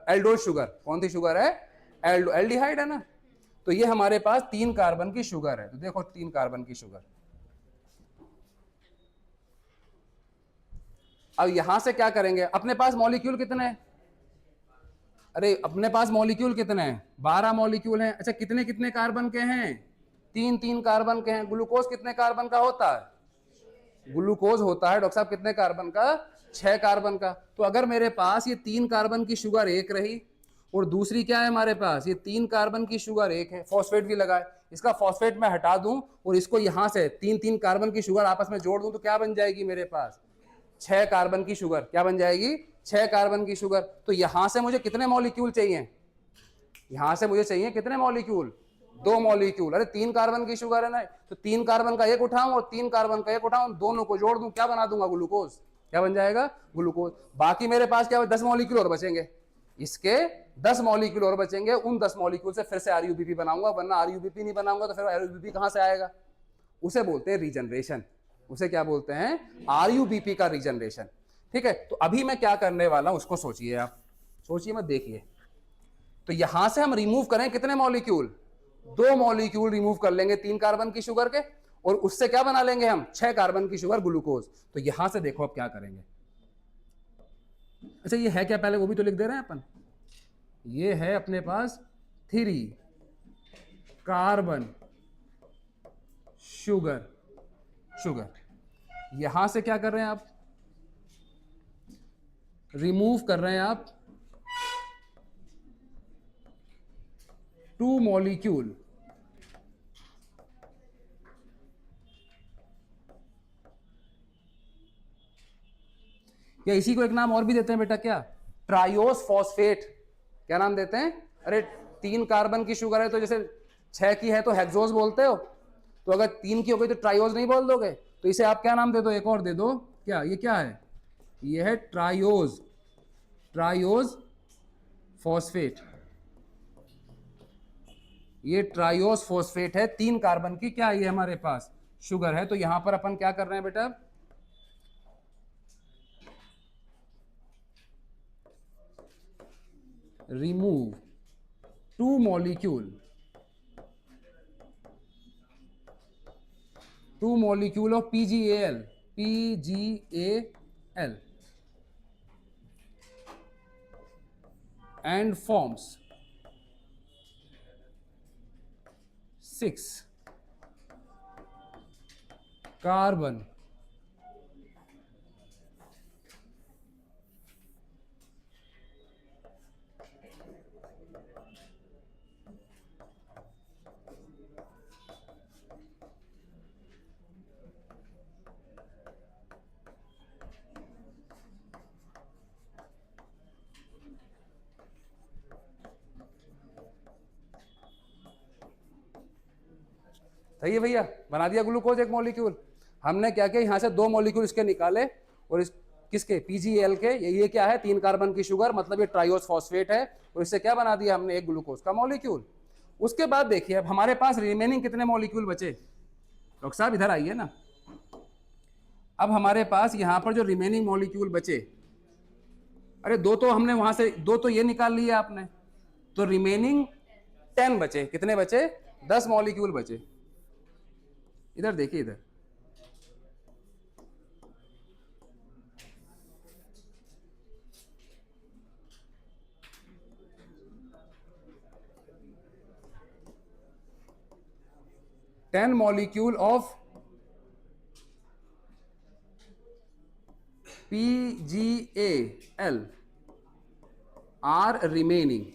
एल्डोज शुगर। कौन सी शुगर है, एल्डिहाइड है ना। तो ये हमारे पास 3 कार्बन की शुगर है। तो देखो 3 कार्बन की शुगर। अब यहां से क्या करेंगे, अपने पास मॉलिक्यूल कितने हैं, अरे अपने पास मॉलिक्यूल कितने हैं, 12 मॉलिक्यूल हैं। अच्छा कितने कितने कार्बन के हैं, 3-3 कार्बन के हैं। ग्लूकोज कितने कार्बन का होता है, ग्लूकोज होता है डॉक्टर साहब कितने कार्बन का, 6 कार्बन का। तो अगर मेरे पास ये 3 कार्बन की शुगर एक रही, और दूसरी क्या है हमारे पास, ये 3 कार्बन की शुगर एक है, फॉस्फेट भी लगा है, इसका फॉस्फेट मैं हटा दूं और इसको यहां से 3-3 कार्बन की शुगर आपस में जोड़ दूं, तो क्या बन जाएगी मेरे पास, 6 कार्बन की शुगर, क्या बन जाएगी 6 कार्बन की शुगर। तो यहां से मुझे कितने मॉलिक्यूल चाहिए, यहां से मुझे चाहिए कितने मॉलिक्यूल, 2 मॉलिक्यूल। अरे 3 कार्बन की शुगर है ना, तो 3 कार्बन का एक उठाऊं और 3 कार्बन का एक उठाऊं, दोनों को जोड़ दूं, क्या बना दूंगा ग्लूकोज, क्या बन जाएगा ग्लूकोज। बाकी मेरे पास क्या 10 मॉलिक्यूल और बचेंगे, इसके 10 मॉलिक्यूल और बचेंगे, उन 10 मॉलिक्यूल से फिर से आरयूबीपी बनाऊंगा, वरना आरयूबीपी नहीं बनाऊंगा तो फिर आरयूबीपी कहां से आएगा। उसे बोलते हैं रीजनरेशन, उसे क्या बोलते हैं आरयूबीपी का रीजनरेशन। ठीक है, तो अभी मैं क्या करने वाला हूं उसको सोचिए, आप सोचिए मत देखिए। तो यहां से हम रिमूव करें कितने मॉलिक्यूल, 2 मॉलिक्यूल रिमूव कर लेंगे 3 कार्बन की शुगर के, और उससे क्या बना लेंगे हम 6 कार्बन की शुगर ग्लूकोज। तो यहां से देखो अब क्या करेंगे। अच्छा ये है क्या पहले वो भी तो लिख दे रहे हैं अपन, ये है अपने पास 3 कार्बन शुगर, शुगर यहां से क्या कर रहे हैं आप, रिमूव कर रहे हैं आप 2 मॉलिक्यूल, या इसी को एक नाम और भी देते हैं बेटा, क्या ट्रायोस फॉस्फेट, क्या नाम देते हैं। अरे 3 कार्बन की शुगर है तो जैसे 6 की है तो हेक्सोज बोलते हो, तो अगर 3 की हो गई तो ट्रायोज नहीं बोल दोगे, तो इसे आप क्या नाम दे दो, एक और दे दो, क्या ये क्या है, ये है ट्रायोज, ट्रायोज फॉस्फेट, ये ट्रायोस फॉस्फेट है, 3 कार्बन की क्या ये हमारे पास शुगर है। तो यहां पर अपन क्या कर रहे हैं बेटा, remove 2 molecule, 2 molecule of PgAl, PgAl and forms 6 carbon सही है भैया, बना दिया ग्लूकोज एक मॉलिक्यूल। हमने क्या किया, यहाँ से 2 मॉलिक्यूल इसके निकाले, और इस किसके पीजीएल के, ये क्या है 3 कार्बन की शुगर, मतलब ये ट्रायोस फॉस्फेट है, और इससे क्या बना दिया हमने एक ग्लूकोज का मॉलिक्यूल। उसके बाद देखिए अब हमारे पास रिमेनिंग कितने मॉलिक्यूल बचे, डॉक्टर साहब इधर आइए ना। अब हमारे पास यहाँ पर जो रिमेनिंग मॉलिक्यूल बचे, अरे 2 तो हमने वहां से 2 तो ये निकाल लिए आपने, तो रिमेनिंग 10 बचे, कितने बचे 10 मॉलिक्यूल बचे। इधर देखिए इधर, ten molecule of PgAl are remaining.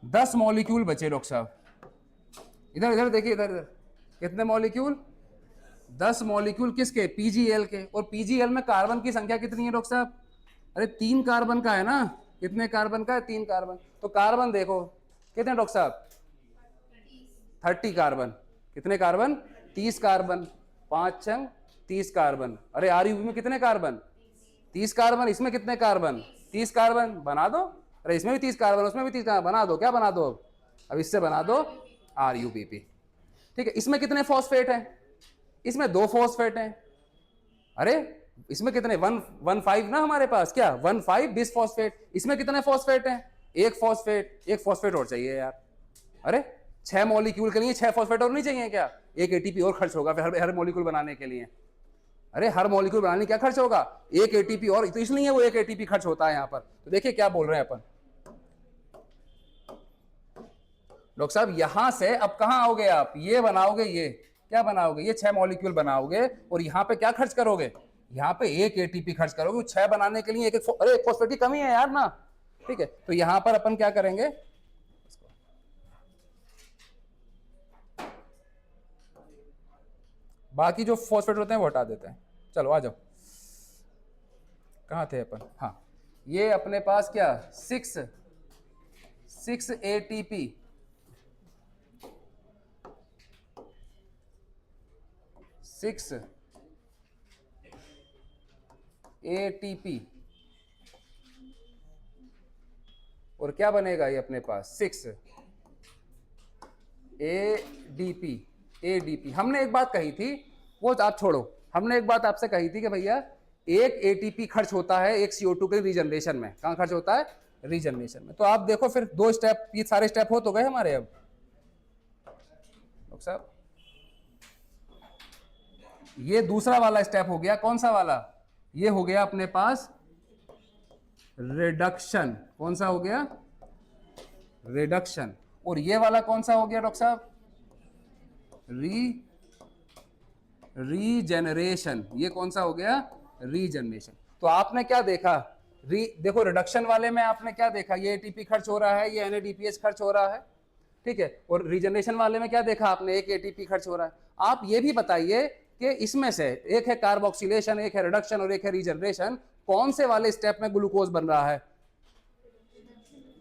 10 molecule बचे डॉक्टर साहब, इधर इधर देखिए, इधर इधर कितने मॉलिक्यूल 10 मॉलिक्यूल किसके पीजीएल के, और पीजीएल में कार्बन की संख्या कितनी है डॉक्टर साहब, अरे 3 कार्बन का है ना, कितने कार्बन का है 3 कार्बन, तो कार्बन देखो कितने डॉक्टर साहब 30 कार्बन, कितने कार्बन 30 कार्बन, 5 छंग 30 कार्बन। अरे आरयूबी में कितने कार्बन 30 कार्बन, इसमें कितने कार्बन 30 कार्बन, बना दो। अरे इसमें भी 30 कार्बन, उसमें भी 30 कार्बन, बना दो, क्या बना दो अब इससे बना दो आरयूबीपी। ठीक है, इसमें कितने फॉस्फेट हैं, इसमें 2 फॉस्फेट हैं। अरे इसमें कितने 115 ना हमारे पास, क्या 15 बिस फॉस्फेट, इसमें कितने फॉस्फेट हैं, एक फॉस्फेट और चाहिए यार। अरे 6 मॉलिक्यूल के लिए 6 फॉस्फेट और नहीं चाहिए क्या, एक एटीपी और खर्च होगा फिर हर मॉलिक्यूल बनाने के लिए। अरे हर मॉलिक्यूल बनाने क्या खर्च होगा, एक एटीपी और, तो इसलिए वो एक एटीपी खर्च होता है यहाँ पर। तो देखिए क्या बोल रहे हैं अपन डॉक्टर साहब, यहां से अब कहां आओगे आप, ये बनाओगे, ये क्या बनाओगे, ये 6 मॉलिक्यूल बनाओगे, और यहां पे क्या खर्च करोगे, यहाँ पे एक एटीपी खर्च करोगे, 6 बनाने के लिए एक अरे फॉस्फेट की कमी है यार ना। ठीक है, तो यहां पर अपन क्या करेंगे, बाकी जो फॉस्फेट होते हैं वो हटा देते हैं। चलो आ जाओ, कहाँ थे अपन? हाँ, ये अपने पास क्या 6 ATP, 6 ATP, और क्या बनेगा ये अपने पास 6 ADP। हमने एक बात कही थी, वो आप छोड़ो, हमने एक बात आपसे कही थी कि भैया एक ATP खर्च होता है एक CO2 के रीजनरेशन में। कहां खर्च होता है? रीजनरेशन में। तो आप देखो फिर 2 स्टेप, ये सारे स्टेप हो तो गए हमारे। अब डॉक्टर साहब ये दूसरा वाला स्टेप हो गया, कौन सा वाला? ये हो गया अपने पास रिडक्शन। कौन सा हो गया? रिडक्शन। और ये वाला कौन सा हो गया डॉक्टर साहब? रीजेनरेशन। ये कौन सा हो गया? रीजनरेशन। तो आपने क्या देखा? देखो रिडक्शन वाले में आपने क्या देखा? ये एटीपी खर्च हो रहा है, ये NADPH खर्च हो रहा है, ठीक है। और रीजनरेशन वाले में क्या देखा आपने? एक ATP खर्च हो रहा है। आप ये भी बताइए कि इसमें से एक है कार्बोक्सिलेशन, एक है रिडक्शन और एक है रीजनरेशन, कौन से वाले स्टेप में ग्लूकोज बन रहा है?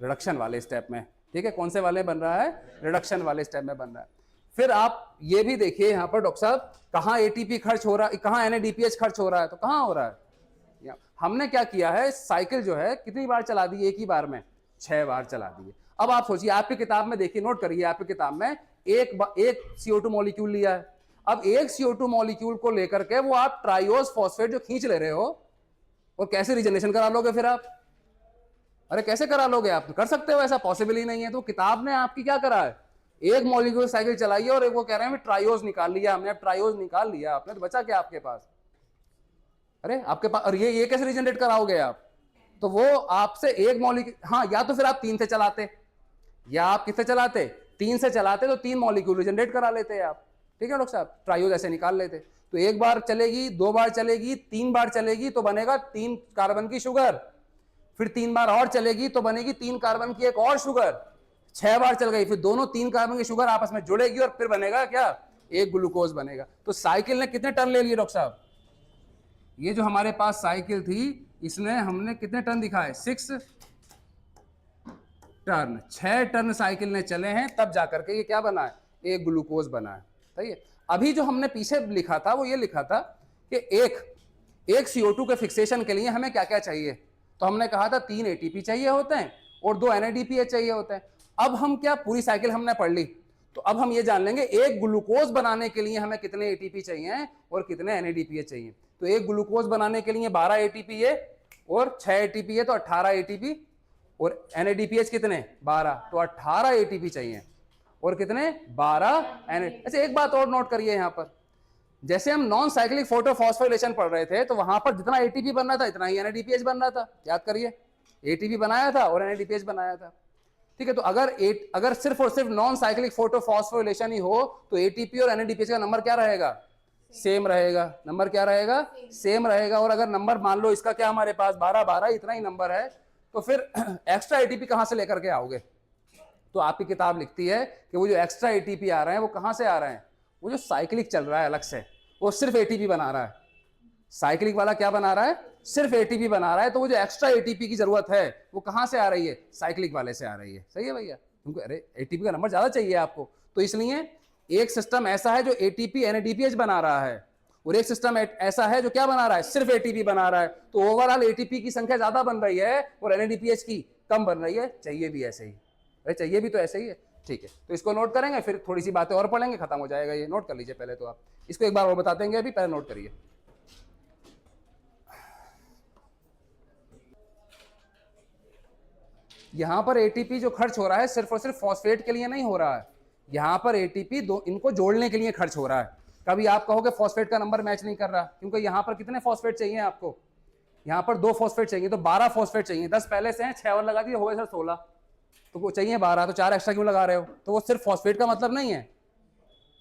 रिडक्शन वाले स्टेप में, ठीक है। कौन से वाले बन रहा है? रिडक्शन वाले स्टेप में बन रहा है। फिर आप ये भी देखिए यहां पर डॉक्टर साहब, कहां ATP खर्च हो रहा है, कहां NADPH खर्च हो रहा है, तो कहां हो रहा है? हमने क्या किया है, साइकिल जो है कितनी बार चला दी? एक ही बार में 6 बार चला दी है। अब आप सोचिए, आपकी किताब में देखिए, नोट करिए, आपकी किताब में एक CO2 मॉलिक्यूल लिया है। अब एक CO2 मॉलिक्यूल को लेकर के वो आप ट्राइओस फॉस्फेट जो खींच ले रहे हो, और कैसे रिजनरेशन करा लोगे फिर आप? अरे कैसे करा लोगे आप? कर सकते हो? ऐसा पॉसिबल ही नहीं है। तो किताब ने आपकी क्या करा है, एक मॉलिक्यूल साइकिल चलाई और वो कह रहे हैं ट्राइओस निकाल लिया हमने। ट्राइओस निकाल लिया आपने तो बचा क्या आपके पास? अरे आपके पास, और ये कैसे रिजनरेट कराओगे आप? तो वो आपसे एक मॉलिक्यूल, हाँ, या तो फिर आप 3 से चलाते, या आप किससे चलाते? 3 से चलाते तो 3 मॉलिक्यूल रिजनरेट करा लेते आप, ठीक है डॉक्टर साहब। ट्राइओस ऐसे निकाल लेते। तो एक बार चलेगी, 2 बार चलेगी, 3 बार चलेगी तो बनेगा 3 कार्बन की शुगर। फिर 3 बार और चलेगी तो बनेगी 3 कार्बन की एक और शुगर। 6 बार चल गई, फिर दोनों 3 कार्बन की शुगर आपस में जुड़ेगी और फिर बनेगा क्या? एक ग्लूकोज बनेगा। तो साइकिल ने कितने टर्न ले लिए डॉक्टर साहब? ये जो हमारे पास साइकिल थी, इसने हमने कितने टर्न दिखाए? 6 टर्न। 6 टर्न साइकिल ने चले हैं, तब जाकर के ये क्या बना है? एक ग्लूकोज बना है, सही है। अभी जो हमने पीछे लिखा था वो ये लिखा था कि एक CO2 के फिक्सेशन के लिए हमें क्या क्या चाहिए। तो हमने कहा था 3 ATP चाहिए होते हैं और 2 NADPH चाहिए होते हैं। अब हम क्या, पूरी साइकिल हमने पढ़ ली, तो अब हम ये जान लेंगे एक ग्लूकोज बनाने के लिए हमें कितने ATP चाहिए और कितने NADPH चाहिए। तो एक ग्लूकोज बनाने के लिए 12 ATP है और 6 ATP है, तो 18 ATP, और NADPH कितने? 12, तो 18 ATP चाहिए और कितने? 12 अच्छा एक बात और नोट करिए यहां पर, जैसे हम नॉन साइक्लिक फोटोफॉस्फोरिलेशन पढ़ रहे थे तो वहां पर जितना ATP बन रहा था इतना ही NADPH बन रहा था। याद करिए, ATP बनाया था और NADPH बनाया था, ठीक है। तो अगर सिर्फ और सिर्फ नॉन साइक्लिक फोटोफॉस्फोरिलेशन ही हो तो ATP और NADPH का नंबर क्या रहेगा? सेम रहेगा। नंबर क्या रहेगा? सेम रहेगा। और अगर नंबर मान लो इसका क्या हमारे पास 12 इतना ही नंबर है, तो फिर एक्स्ट्रा ATP कहां से लेकर के आओगे? तो आपकी किताब लिखती है कि वो जो एक्स्ट्रा ATP आ रहे हैं वो कहां से आ रहे हैं? वो जो साइक्लिक चल रहा है अलग से, वो सिर्फ ATP बना रहा है। साइक्लिक वाला क्या बना रहा है? सिर्फ ATP बना रहा है। तो वो जो एक्स्ट्रा ATP की जरूरत है वो कहां से आ रही है? साइक्लिक वाले से आ रही है, सही है भैया। क्योंकि अरे ATP का नंबर ज्यादा चाहिए आपको, तो इसलिए एक सिस्टम ऐसा है जो ATP NADPH बना रहा है, और एक सिस्टम ऐसा है जो क्या बना रहा है? सिर्फ ATP बना रहा है। तो ओवरऑल ATP की संख्या ज्यादा बन रही है और NADPH की कम बन रही है। चाहिए भी ऐसे ही, अरे चाहिए भी तो ऐसे ही है, ठीक है। तो इसको नोट करेंगे, फिर थोड़ी सी बातें और पढ़ेंगे, खत्म हो जाएगा ये। नोट कर लीजिए पहले तो आप इसको, एक बार और बता देंगे, अभी पहले नोट करिए। यहां पर ATP जो खर्च हो रहा है सिर्फ और सिर्फ फॉस्फेट के लिए नहीं हो रहा है, यहां पर ATP इनको जोड़ने के लिए खर्च हो रहा है। कभी आप कहोगे फॉस्फेट का नंबर मैच नहीं कर रहा, क्योंकि यहां पर कितने फॉस्फेट चाहिए आपको? यहां पर 2 फॉस्फेट चाहिए, तो 12 फॉस्फेट चाहिए। 10 पहले से हैं, 6 और लगा दिए, हो गए सर 16। तो वो चाहिए 12, तो 4 एक्स्ट्रा क्यों लगा रहे हो? तो वो सिर्फ फॉस्फेट का मतलब नहीं है,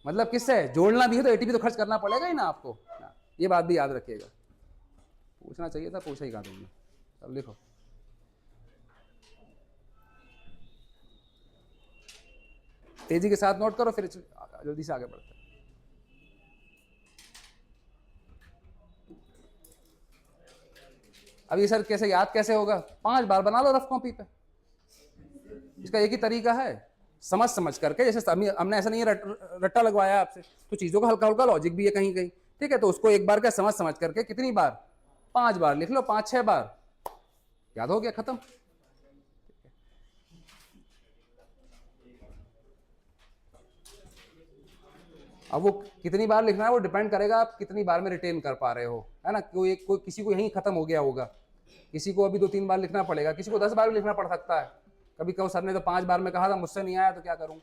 मतलब किससे जोड़ना भी है तो ATP तो खर्च करना पड़ेगा ही ना आपको। ये बात भी याद रखिएगा। पूछना चाहिए था, पूछा ही कहा तुमने। अब लिखो, तेजी के साथ नोट करो, फिर जल्दी से आगे बढ़ते हैं। अब ये सर कैसे याद कैसे होगा? 5 बार बना लो रफ कॉपी पे। इसका एक ही तरीका है, समझ समझ करके। जैसे हमने ऐसा नहीं है रट्टा लगवाया आपसे, तो चीजों का हल्का हल्का लॉजिक भी है कहीं कहीं, ठीक है? तो उसको एक बार क्या समझ समझ करके कितनी बार? 5 बार लिख लो, 5-6 बार, याद हो गया, खत्म। अब वो कितनी बार लिखना है वो डिपेंड करेगा आप कितनी बार में रिटेन कर पा रहे हो, है ना? कोई किसी को यहीं खत्म हो गया होगा, किसी को अभी 2-3 बार लिखना पड़ेगा, किसी को 10 बार भी लिखना पड़ सकता है। कभी कहो सर ने तो 5 बार में कहा था, मुझसे नहीं आया तो क्या करूं?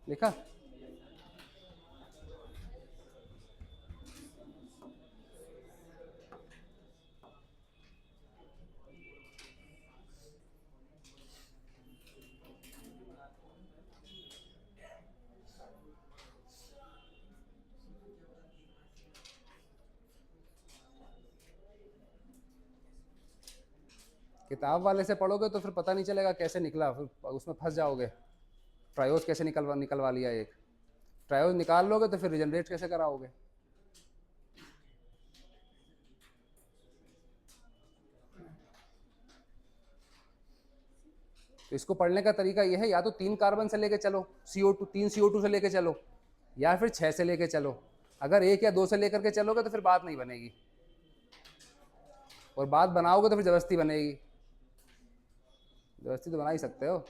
लिखा? किताब वाले से पढ़ोगे तो फिर पता नहीं चलेगा कैसे निकला, फिर उसमें फंस जाओगे। ट्रायोज कैसे निकलवा लिया एक, ट्रायोज निकाल लोगे तो फिर रिजनरेट कैसे कराओगे? तो इसको पढ़ने का तरीका यह है, या तो 3 कार्बन से लेके चलो, CO2 3 CO2 से लेके चलो, या फिर 6 से लेके चलो। अगर 1 या 2 से लेकर के चलोगे तो फिर बात नहीं बनेगी, और बात बनाओगे तो फिर जबरदस्ती बनेगी। जबरदस्ती तो बना ही सकते हो।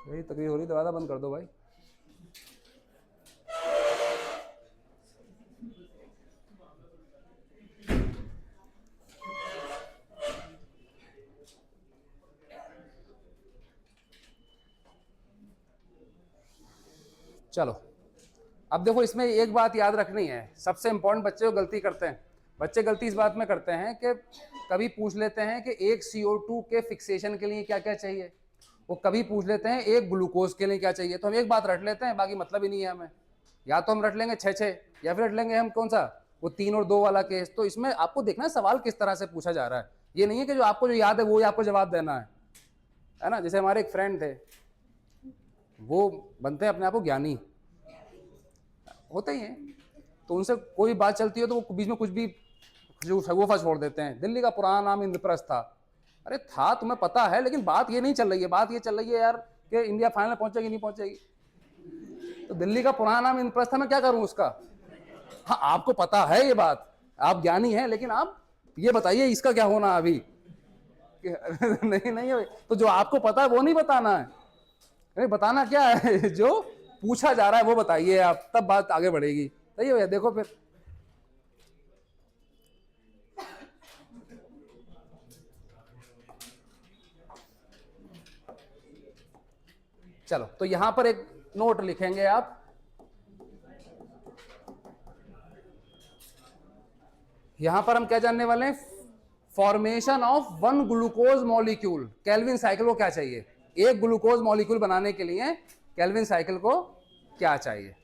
यही तकलीफ हो रही, दरवाजा बंद कर दो भाई। चलो, अब देखो इसमें एक बात याद रखनी है, सबसे इंपॉर्टेंट बच्चे जो गलती करते हैं, बच्चे गलती इस बात में करते हैं कि कभी पूछ लेते हैं कि एक CO2 के फिक्सेशन के लिए क्या क्या चाहिए, वो कभी पूछ लेते हैं एक ग्लूकोज के लिए क्या चाहिए। तो हम एक बात रट लेते हैं, बाकी मतलब ही नहीं है हमें। या तो हम रट लेंगे 6-6, या फिर रट लेंगे हम कौन सा, वो 3 और 2 वाला केस। तो इसमें आपको देखना है सवाल किस तरह से पूछा जा रहा है। ये नहीं है कि जो आपको जो याद है वो ही आपको जवाब देना है ना? जैसे हमारे एक फ्रेंड थे, वो बनते हैं अपने आप को ज्ञानी, होते ही हैं, तो उनसे कोई बात चलती है तो वो बीच में कुछ भी वो छोड़ देते हैं। दिल्ली का पुराना नाम इंद्रप्रस्थ था। अरे था, तुम्हें पता है, लेकिन बात ये नहीं चल रही है, बात ये चल रही है यार कि इंडिया फाइनल पहुंचेगी नहीं पहुंचेगी। तो दिल्ली का पुराना नाम इंद्रप्रस्थ था, मैं क्या करूं उसका? हाँ, आपको पता है ये बात, आप ज्ञानी हैं, लेकिन आप ये बताइए इसका क्या होना अभी? नहीं नहीं, तो जो आपको पता है वो नहीं बताना है। नहीं, बताना क्या है? जो पूछा जा रहा है वो बताइए आप, तब बात आगे बढ़ेगी। सही हो? देखो फिर, चलो तो यहां पर एक नोट लिखेंगे आप, यहां पर हम क्या जानने वाले हैं? Formation of 1 glucose molecule, Calvin cycle को क्या चाहिए? एक ग्लूकोज मॉलिक्यूल बनाने के लिए केल्विन साइकिल को क्या चाहिए?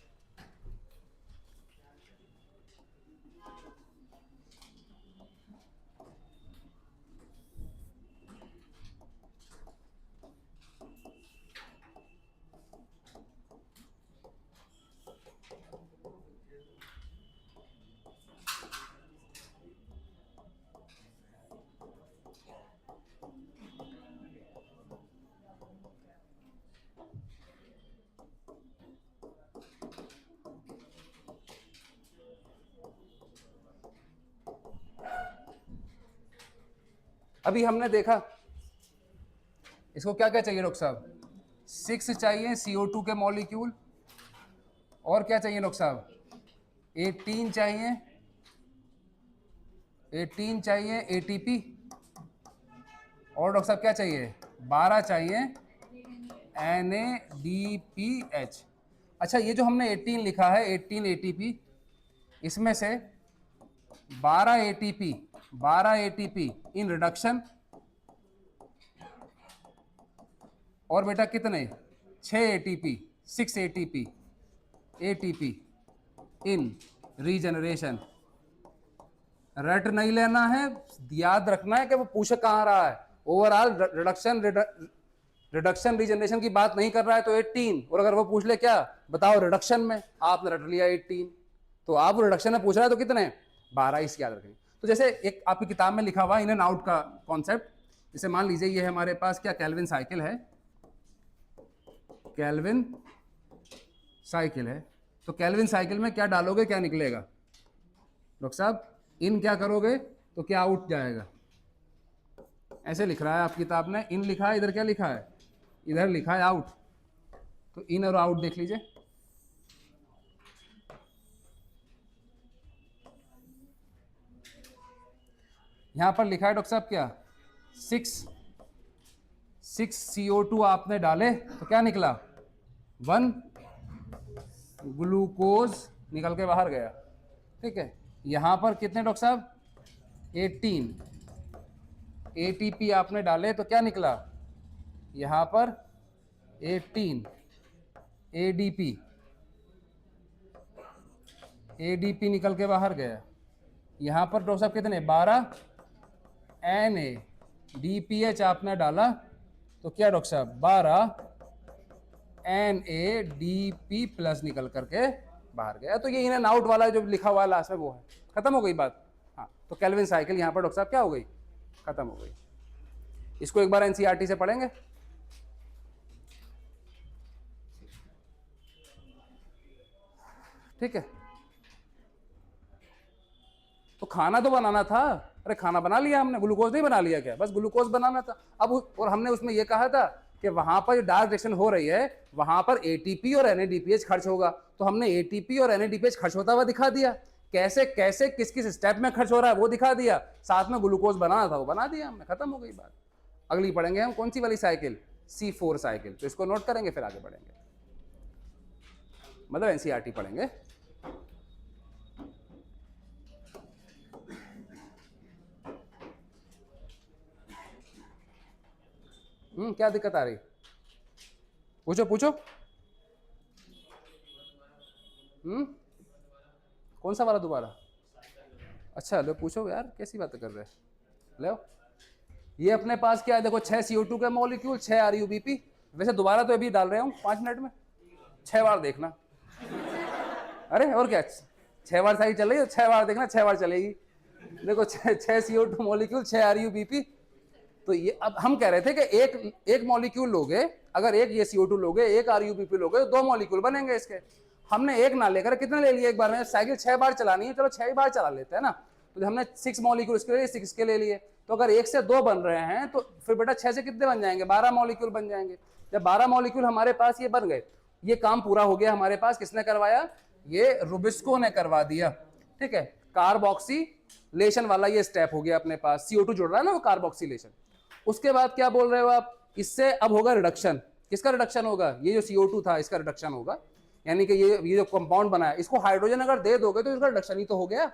अभी हमने देखा इसको क्या क्या चाहिए डॉक्टर साहब, 6 चाहिए CO2 के मॉलिक्यूल, और क्या चाहिए डॉक्टर साहब, 18 चाहिए ATP, और डॉक्टर साहब क्या चाहिए, 12 चाहिए NADPH। अच्छा, ये जो हमने 18 लिखा है, 18 ATP, इसमें से 12 ATP इन रिडक्शन, और बेटा कितने, 6 ATP 6 ATP इन रीजनरेशन। रट नहीं लेना है, याद रखना है कि वो पूछ कहाँ रहा है। ओवरऑल रिडक्शन रीजनरेशन की बात नहीं कर रहा है तो 18, और अगर वो पूछ ले क्या बताओ रिडक्शन में, आपने रट लिया 18, तो आप रिडक्शन में पूछ रहा है तो कितने, 12, इसकी याद रखेंगे। तो जैसे एक आपकी किताब में लिखा हुआ इन एंड आउट का कॉन्सेप्ट, जैसे मान लीजिए ये हमारे पास क्या केल्विन साइकिल है, केल्विन साइकिल है, तो केल्विन साइकिल में क्या डालोगे क्या निकलेगा डॉक्टर साहब, इन क्या करोगे तो क्या आउट जाएगा, ऐसे लिख रहा है आपकी किताब ने, इन लिखा है, इधर क्या लिखा है, इधर लिखा है आउट, तो इन और आउट देख लीजिए। यहां पर लिखा है डॉक्टर साहब क्या, 6 CO2 आपने डाले तो क्या निकला, 1 ग्लूकोज निकल के बाहर गया, ठीक है। यहां पर कितने डॉक्टर साहब, 18 ATP आपने डाले तो क्या निकला, यहां पर 18 ADP निकल के बाहर गया। यहां पर डॉक्टर साहब कितने, 12 NADPH आपने डाला तो क्या डॉक्टर साहब, 12 NADP प्लस निकल करके बाहर गया। तो ये इन एंड आउट वाला जो लिखा हुआ है लास्ट में वो है, खत्म हो गई बात। हाँ, तो केल्विन साइकिल यहाँ पर डॉक्टर साहब क्या हो गई, खत्म हो गई। इसको एक बार एनसीईआरटी से पढ़ेंगे। ठीक है, तो खाना तो बनाना था, अरे खाना बना लिया हमने, ग्लूकोज नहीं बना लिया क्या, बस ग्लूकोज बनाना था। अब और हमने उसमें ये कहा था कि वहां पर जो डार्क रिएक्शन हो रही है वहां पर ATP और NADPH खर्च होगा, तो हमने ATP और NADPH खर्च होता हुआ दिखा दिया, कैसे कैसे किस किस स्टेप में खर्च हो रहा है वो दिखा दिया, साथ में ग्लूकोज बनाना था वो बना दिया हमने, खत्म हो गई बात। अगली पढ़ेंगे हम कौन सी वाली साइकिल, C4 साइकिल, तो इसको नोट करेंगे फिर आगे बढ़ेंगे, मतलब एनसीईआरटी पढ़ेंगे। क्या दिक्कत आ रही, पूछो पूछो। कौन सा वाला दोबारा, अच्छा लो पूछो यार, कैसी बातें कर रहे हैं, लो ये अपने पास क्या है, देखो 6 CO2 के मॉलिक्यूल, 6 RUBP, वैसे दोबारा तो अभी डाल रहे हूँ 5 मिनट में, 6 बार देखना, अरे और क्या 6 बार साइकिल चल रही है, 6 बार देखना, 6 बार चलेगी। देखो 6 CO2 मॉलिक्यूल, 6 RUBP, तो ये अब हम कह रहे थे कि एक मॉलिक्यूल लोगे, अगर एक ये CO2 लोगे, एक RUBP लोगे, तो 2 मॉलिक्यूल बनेंगे इसके। हमने एक ना लेकर कितने ले लिए एक बार में, साइकिल 6 बार चलानी है, चलो 6 बार चला लेते हैं ना, तो हमने 6 मॉलिक्यूल इसके लिए 6 के ले लिए, तो अगर 1 से 2 बन रहे हैं तो फिर बेटा 6 से कितने बन जाएंगे, 12 मॉलिक्यूल बन जाएंगे। जब 12 मॉलिक्यूल हमारे पास ये बन गए, ये काम पूरा हो गया हमारे पास, किसने करवाया, ये रुबिस्को ने करवा दिया, ठीक है। कार्बोक्सिलेशन वाला ये स्टेप हो गया अपने पास, CO2 जुड़ रहा है ना वो कार्बोक्सिलेशन। उसके बाद क्या बोल रहे हो आप, इससे अब होगा रिडक्शन, किसका रिडक्शन होगा, ये जो CO2 था इसका रिडक्शन होगा, यानी कि ये जो कंपाउंड बना है इसको हाइड्रोजन अगर दे दोगे तो इसका रिडक्शन ही तो हो गया।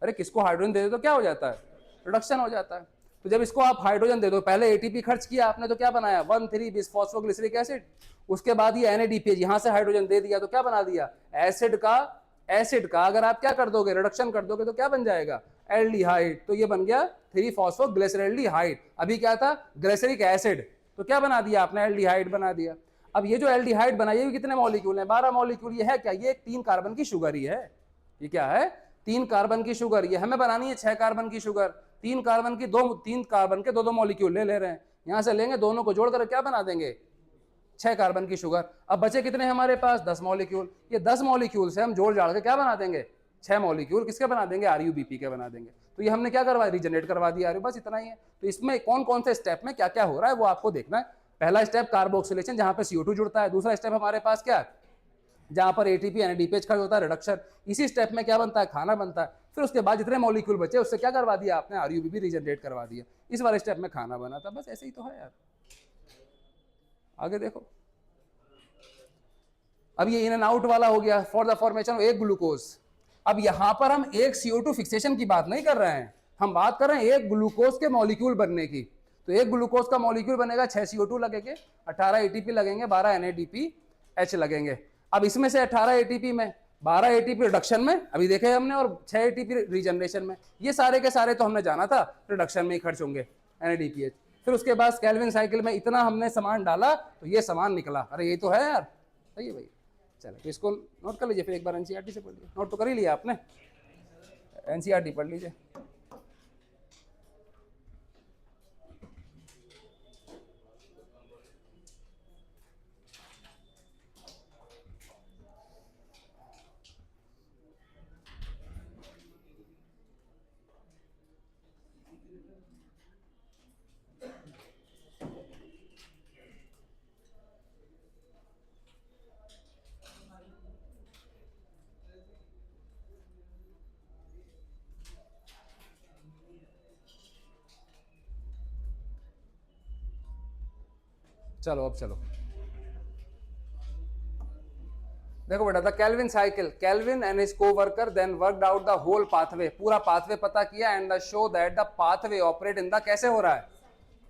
अरे किसको हाइड्रोजन दे दो तो क्या हो जाता है, रिडक्शन हो जाता है। तो जब इसको आप हाइड्रोजन दे दो, पहले ATP खर्च किया आपने तो क्या बनाया, 1,3-बिसफॉस्फोग्लिसरिक एसिड, उसके बाद ये NADPH यहां से हाइड्रोजन दे दिया तो क्या बना दिया, एसिड का अगर आप क्या कर दोगे, रिडक्शन कर दोगे तो क्या बन जाएगा, एल्डिहाइड, तो ये बन गया 3-फॉस्फोग्लिसरल्डिहाइड। अभी क्या था, ग्लिसरिक एसिड, तो क्या बना दिया आपने, एल्डिहाइड बना दिया। अब ये जो एल्डिहाइड बना, ये कितने मॉलिक्यूल हैं, 12 मॉलिक्यूल। ये है क्या, ये 3 कार्बन की शुगर ही है, ये क्या है, 3 कार्बन की शुगर। ये हमें बनानी है 6 कार्बन की शुगर, 3 कार्बन की 3 कार्बन के 2 मॉलिक्यूल ले रहे हैं, यहां से लेंगे, दोनों को जोड़कर क्या बना देंगे, 6 कार्बन की शुगर। अब बचे कितने हमारे पास, 10 मॉलिक्यूल। ये 10 मॉलिक्यूल से हम जोड़ जाड़ के क्या बना देंगे, 6 मॉलिक्यूल किसके बना देंगे, RUBP के बना देंगे। तो ये हमने क्या करवा रीजनरेट करवा दिया, बस इतना ही है। तो इसमें कौन कौन से स्टेप में क्या क्या हो रहा है वो आपको देखना है। पहला स्टेप कार्बोक्सिलेशन, जहां पे CO2 जुड़ता है। दूसरा स्टेप हमारे पास क्या है, जहां पर ATP NADPH खर्च होता है, रिडक्शन। इसी स्टेप में क्या बनता है, खाना बनता है। फिर उसके बाद जितने मॉलिक्यूल बचे उससे क्या करवा दिया आपने, RUBP रीजनरेट करवा दिया। इस वाले स्टेप में खाना बना था, बस ऐसे ही तो है यार। आगे देखो, अब ये इन एंड आउट वाला हो गया फॉर द फॉर्मेशन ऑफ एक ग्लूकोज। अब यहां पर हम एक CO2 फिक्सेशन की बात नहीं कर रहे हैं, हम बात कर रहे हैं एक ग्लूकोज के मॉलिक्यूल बनने की। तो एक ग्लूकोज का मॉलिक्यूल बनेगा, 6 CO2 लगेंगे, 18 ATP लगेंगे, 12 NADPH लगेंगे। अब इसमें से 18 ATP में, 12 ATP रिडक्शन में अभी देखे हमने, और 6 ATP रीजनरेशन में। ये सारे के सारे तो हमने जाना था रिडक्शन में ही खर्च होंगे NADPH। फिर उसके बाद केल्विन साइकिल में इतना हमने सामान डाला तो ये सामान निकला। अरे ये तो है यार, सही है भाई। चलो तो इसको नोट कर लीजिए, फिर एक बार NCERT से पढ़ लीजिए। नोट तो कर ही लिया आपने, NCERT पढ़ लीजिए। चलो अब चलो देखो बेटा, the Calvin cycle, Calvin and his coworker then worked out the whole pathway, पूरा पाथवे पता किया, and the show that the pathway operate in the, कैसे हो रहा है,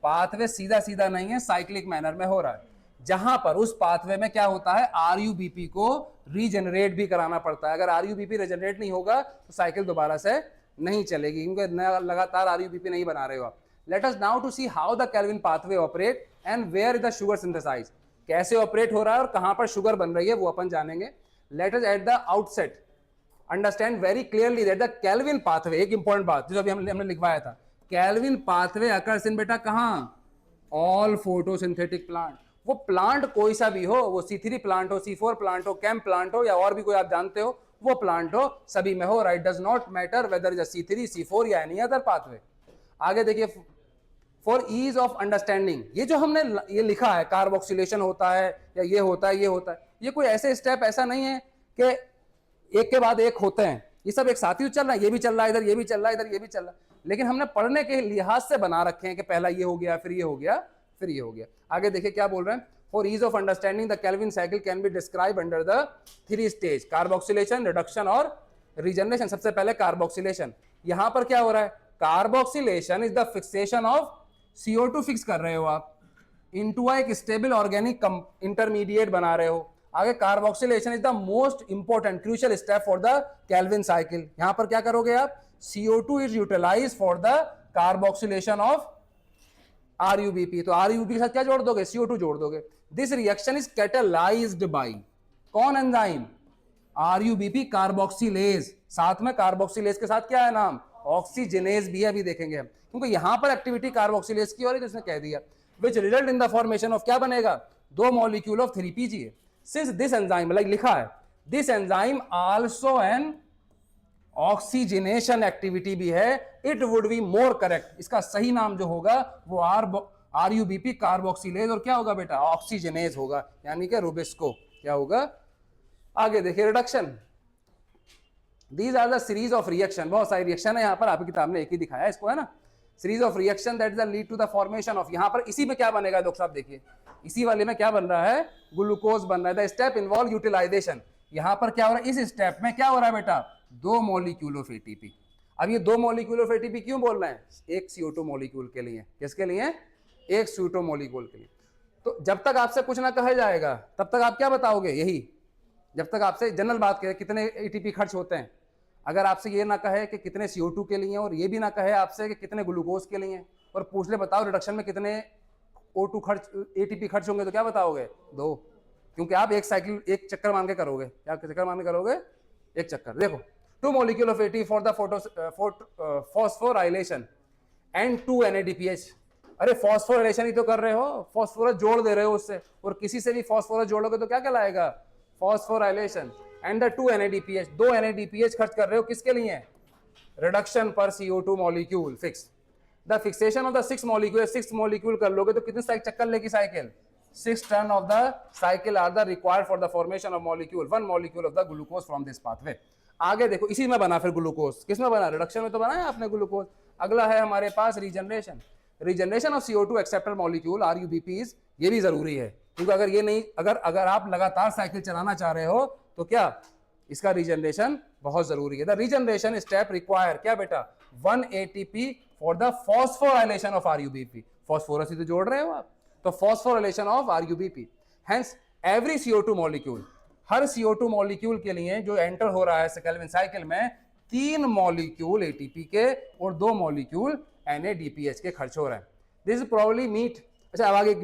पाथवे सीधा सीधा नहीं है, साइक्लिक मैनर में हो रहा है। जहां पर उस पाथवे में क्या होता है, RUBP को रीजनरेट भी कराना पड़ता है। अगर RUBP रीजनरेट नहीं होगा तो साइकिल दोबारा से नहीं चलेगी, क्योंकि लगातार RUBP नहीं बना रहे हो आप। Let us now to see how the Calvin pathway operate and where is the sugar synthesize, कैसे ऑपरेट हो रहा है और कहां पर शुगर बन रही है वो अपन जानेंगे। Let us at the outset understand very clearly that the Calvin pathway, एक इंपॉर्टेंट बात जो अभी हमने लिखवाया था, केल्विन पाथवे अकर्स इन बेटा कहां, ऑल फोटोसिंथेटिक प्लांट। वो प्लांट कोई सा भी हो, वो C3 प्लांट हो, C4 प्लांट हो, कैम्प प्लांट हो, या और भी कोई आप जानते हो वो प्लांट हो, सभी में हो, right. Does not matter whether is C3 C4 या एनी अदर पाथवे। आगे देखिए, फॉर ईज ऑफ अंडरस्टैंडिंग, ये जो हमने ये लिखा है कार्बोक्सिलेशन होता है या ये होता है, ये होता है, ये कोई ऐसे स्टेप ऐसा नहीं है कि एक के बाद एक होते हैं, ये सब एक साथ ही चल रहा है, ये भी चल रहा है इधर, ये भी चल रहा है इधर, ये भी चल रहा है, लेकिन हमने पढ़ने के लिहाज से बना रखे हैं कि पहला ये हो गया, फिर ये हो गया, फिर ये हो गया। आगे देखिए क्या बोल रहे हैं, for ease of understanding the Calvin cycle can be describe under the 3 stage, carboxylation, reduction और रीजनरेशन। सबसे पहले कार्बोक्सिलेशन, यहां पर क्या हो रहा है, carboxylation is the fixation of CO2 fix कर रहे हो आप, इनटू एक स्टेबल ऑर्गेनिक इंटरमीडिएट बना रहे हो। आगे carboxylation is the most important crucial step for the Calvin cycle. यहां पर क्या करोगे आप, CO2 is utilize for the carboxylation of RUBP, तो RUBP के साथ क्या जोड़ दोगे, CO2 जोड़ दोगे। This reaction is catalysed by कौन एंजाइम, RUBP कार्बोक्सिलेज, साथ में कार्बोक्सिलेज के साथ क्या है नाम, ऑक्सीजनेज भी है, अभी देखेंगे हम, क्योंकि यहां पर एक्टिविटी कार्बोक्सिलेज की हो रही है, तो उसने कह दिया which result in the formation of, क्या बनेगा, 2 molecule of 3PGA। Since this enzyme, like लिखा है, this enzyme also an oxygenation activity भी है, it would be more correct, इसका सही नाम जो होगा वो RUBP कार्बोक्सिलेज और क्या होगा बेटा, ऑक्सीजनेज होगा, यानी कि रुबिस्को क्या होगा। आगे देखिए reduction, These are the series of reaction, बहुत सारी रिएक्शन है यहाँ पर, आपकी किताब में एक ही दिखाया है इसको, है ना, series of reaction that is lead to the formation of, यहाँ पर इसी में क्या बनेगा डॉक्टर साहब, देखिए इसी वाले में क्या बन रहा है, ग्लूकोज बन रहा है। द स्टेप इन्वॉल्व यूटिलाइजेशन, यहाँ पर क्या हो रहा है, इस स्टेप में क्या हो रहा है बेटा, 2 मॉलिक्यूल ऑफ ATP। अब ये 2 मॉलिक्यूल ऑफ ATP क्यों बोल रहे हैं, एक CO2 मॉलिक्यूल के लिए, किसके लिए, एक CO2 मॉलिक्यूल के लिए। तो जब तक आपसे कुछ ना कहा जाएगा तब तक आप क्या बताओगे, यही, जब तक आपसे जनरल बात करें कितने ATP खर्च होते हैं, अगर आपसे ये ना कहे कि कितने CO2 के लिए, और ये भी ना कहे आपसे कि कितने ग्लूकोज के लिए, और पूछ ले बताओ रिडक्शन में कितने O2 खर्च, ATP खर्च होंगे, तो क्या बताओगे, 2, क्योंकि आप एक साइकिल, एक चक्कर मान के करोगे, क्या चक्कर मान के करोगे, एक चक्कर। देखो 2 molecule of ATP for the phosphorylation and 2 NADPH। अरे फॉस्फोराइलेशन ही तो कर रहे हो, फॉस्फोरस जोड़ दे रहे हो उससे, और किसी से भी फॉस्फोरस जोड़ोगे तो क्या कहलाएगा, phosphorylation. And the 2 NADPH, 2 NADPH खर्च कर रहे हो किसके लिए, रिडक्शन पर CO2 molecule fix. The fixation of the 6 molecule, 6 molecule कर लोगे तो कितने चक्कर लेगी cycle? 6 turn of the cycle are the required for the formation of molecule, 1 molecule of the glucose from this pathway. आगे देखो, इसी में बना फिर ग्लूकोज, किस में बना? रिडक्शन में तो बनाया आपने ग्लूकोज। अगला है हमारे पास regeneration. Regeneration of CO2 acceptor molecule RUBPs, ये भी जरूरी है, क्योंकि अगर ये नहीं, अगर आप लगातार साइकिल चलाना चाह रहे हो तो क्या इसका रीजनरेशन बहुत जरूरी है। द रीजनरेशन स्टेप रिक्वायर क्या बेटा? 1 ATP for the phosphorylation of RUBP। Phosphorus ही तो जोड़ रहे हो आप, तो phosphorylation of RUBP। Hence every CO2 molecule, हर CO2 मॉलिक्यूल के लिए जो एंटर हो रहा है केल्विन साइकिल में, 3 मॉलिक्यूल ATP के और 2 मॉलिक्यूल NADPH के खर्च हो रहे हैं। दिस इज प्रोबेबली मीट, अच्छा अब आगे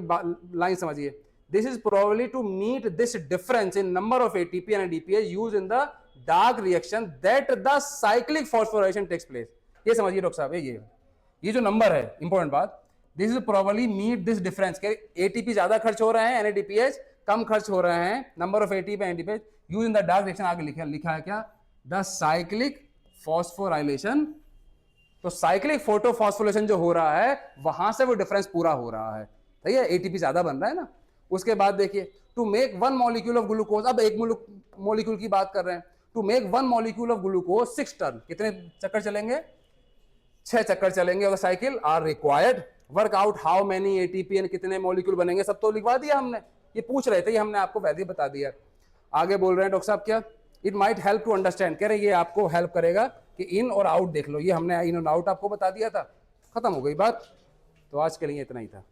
लाइन समझिए, this is probably to meet this difference in number of ATP and NADPH use in the dark reaction that the cyclic phosphorylation takes place. ये समझिए डॉक्टर साहब, ये जो नंबर है, इंपॉर्टेंट बात, this is probably meet this difference के ATP ज्यादा खर्च हो रहे हैं, NADPH कम खर्च हो रहे हैं, number of ATP and NADPH use in the dark reaction. आगे लिखा है क्या? The cyclic phosphorylation. तो साइक्लिक फोटोफॉस्फोरेशन जो हो रहा है वहां से वो डिफरेंस पूरा हो रहा है, सही है, ATP ज्यादा बन रहा है ना। उसके बाद देखिए, to make 1 molecule of glucose, अब एक मॉलिक्यूल की बात कर रहे हैं, to make 1 molecule of glucose 6 turn, कितने चक्कर चलेंगे? 6 चक्कर चलेंगे। और cycle are required, work out how many ATP and कितने मॉलिक्यूल बनेंगे, सब तो लिखवा दिया हमने, ये पूछ रहे थे, ये हमने आपको वैसे ही बता दिया। आगे बोल रहे हैं डॉक्टर साहब क्या? It might help to understand, कह रहे ये आपको हेल्प करेगा कि इन और आउट देख लो, ये हमने इन और आउट आपको बता दिया था, खत्म हो गई बात। तो आज के लिए इतना ही था।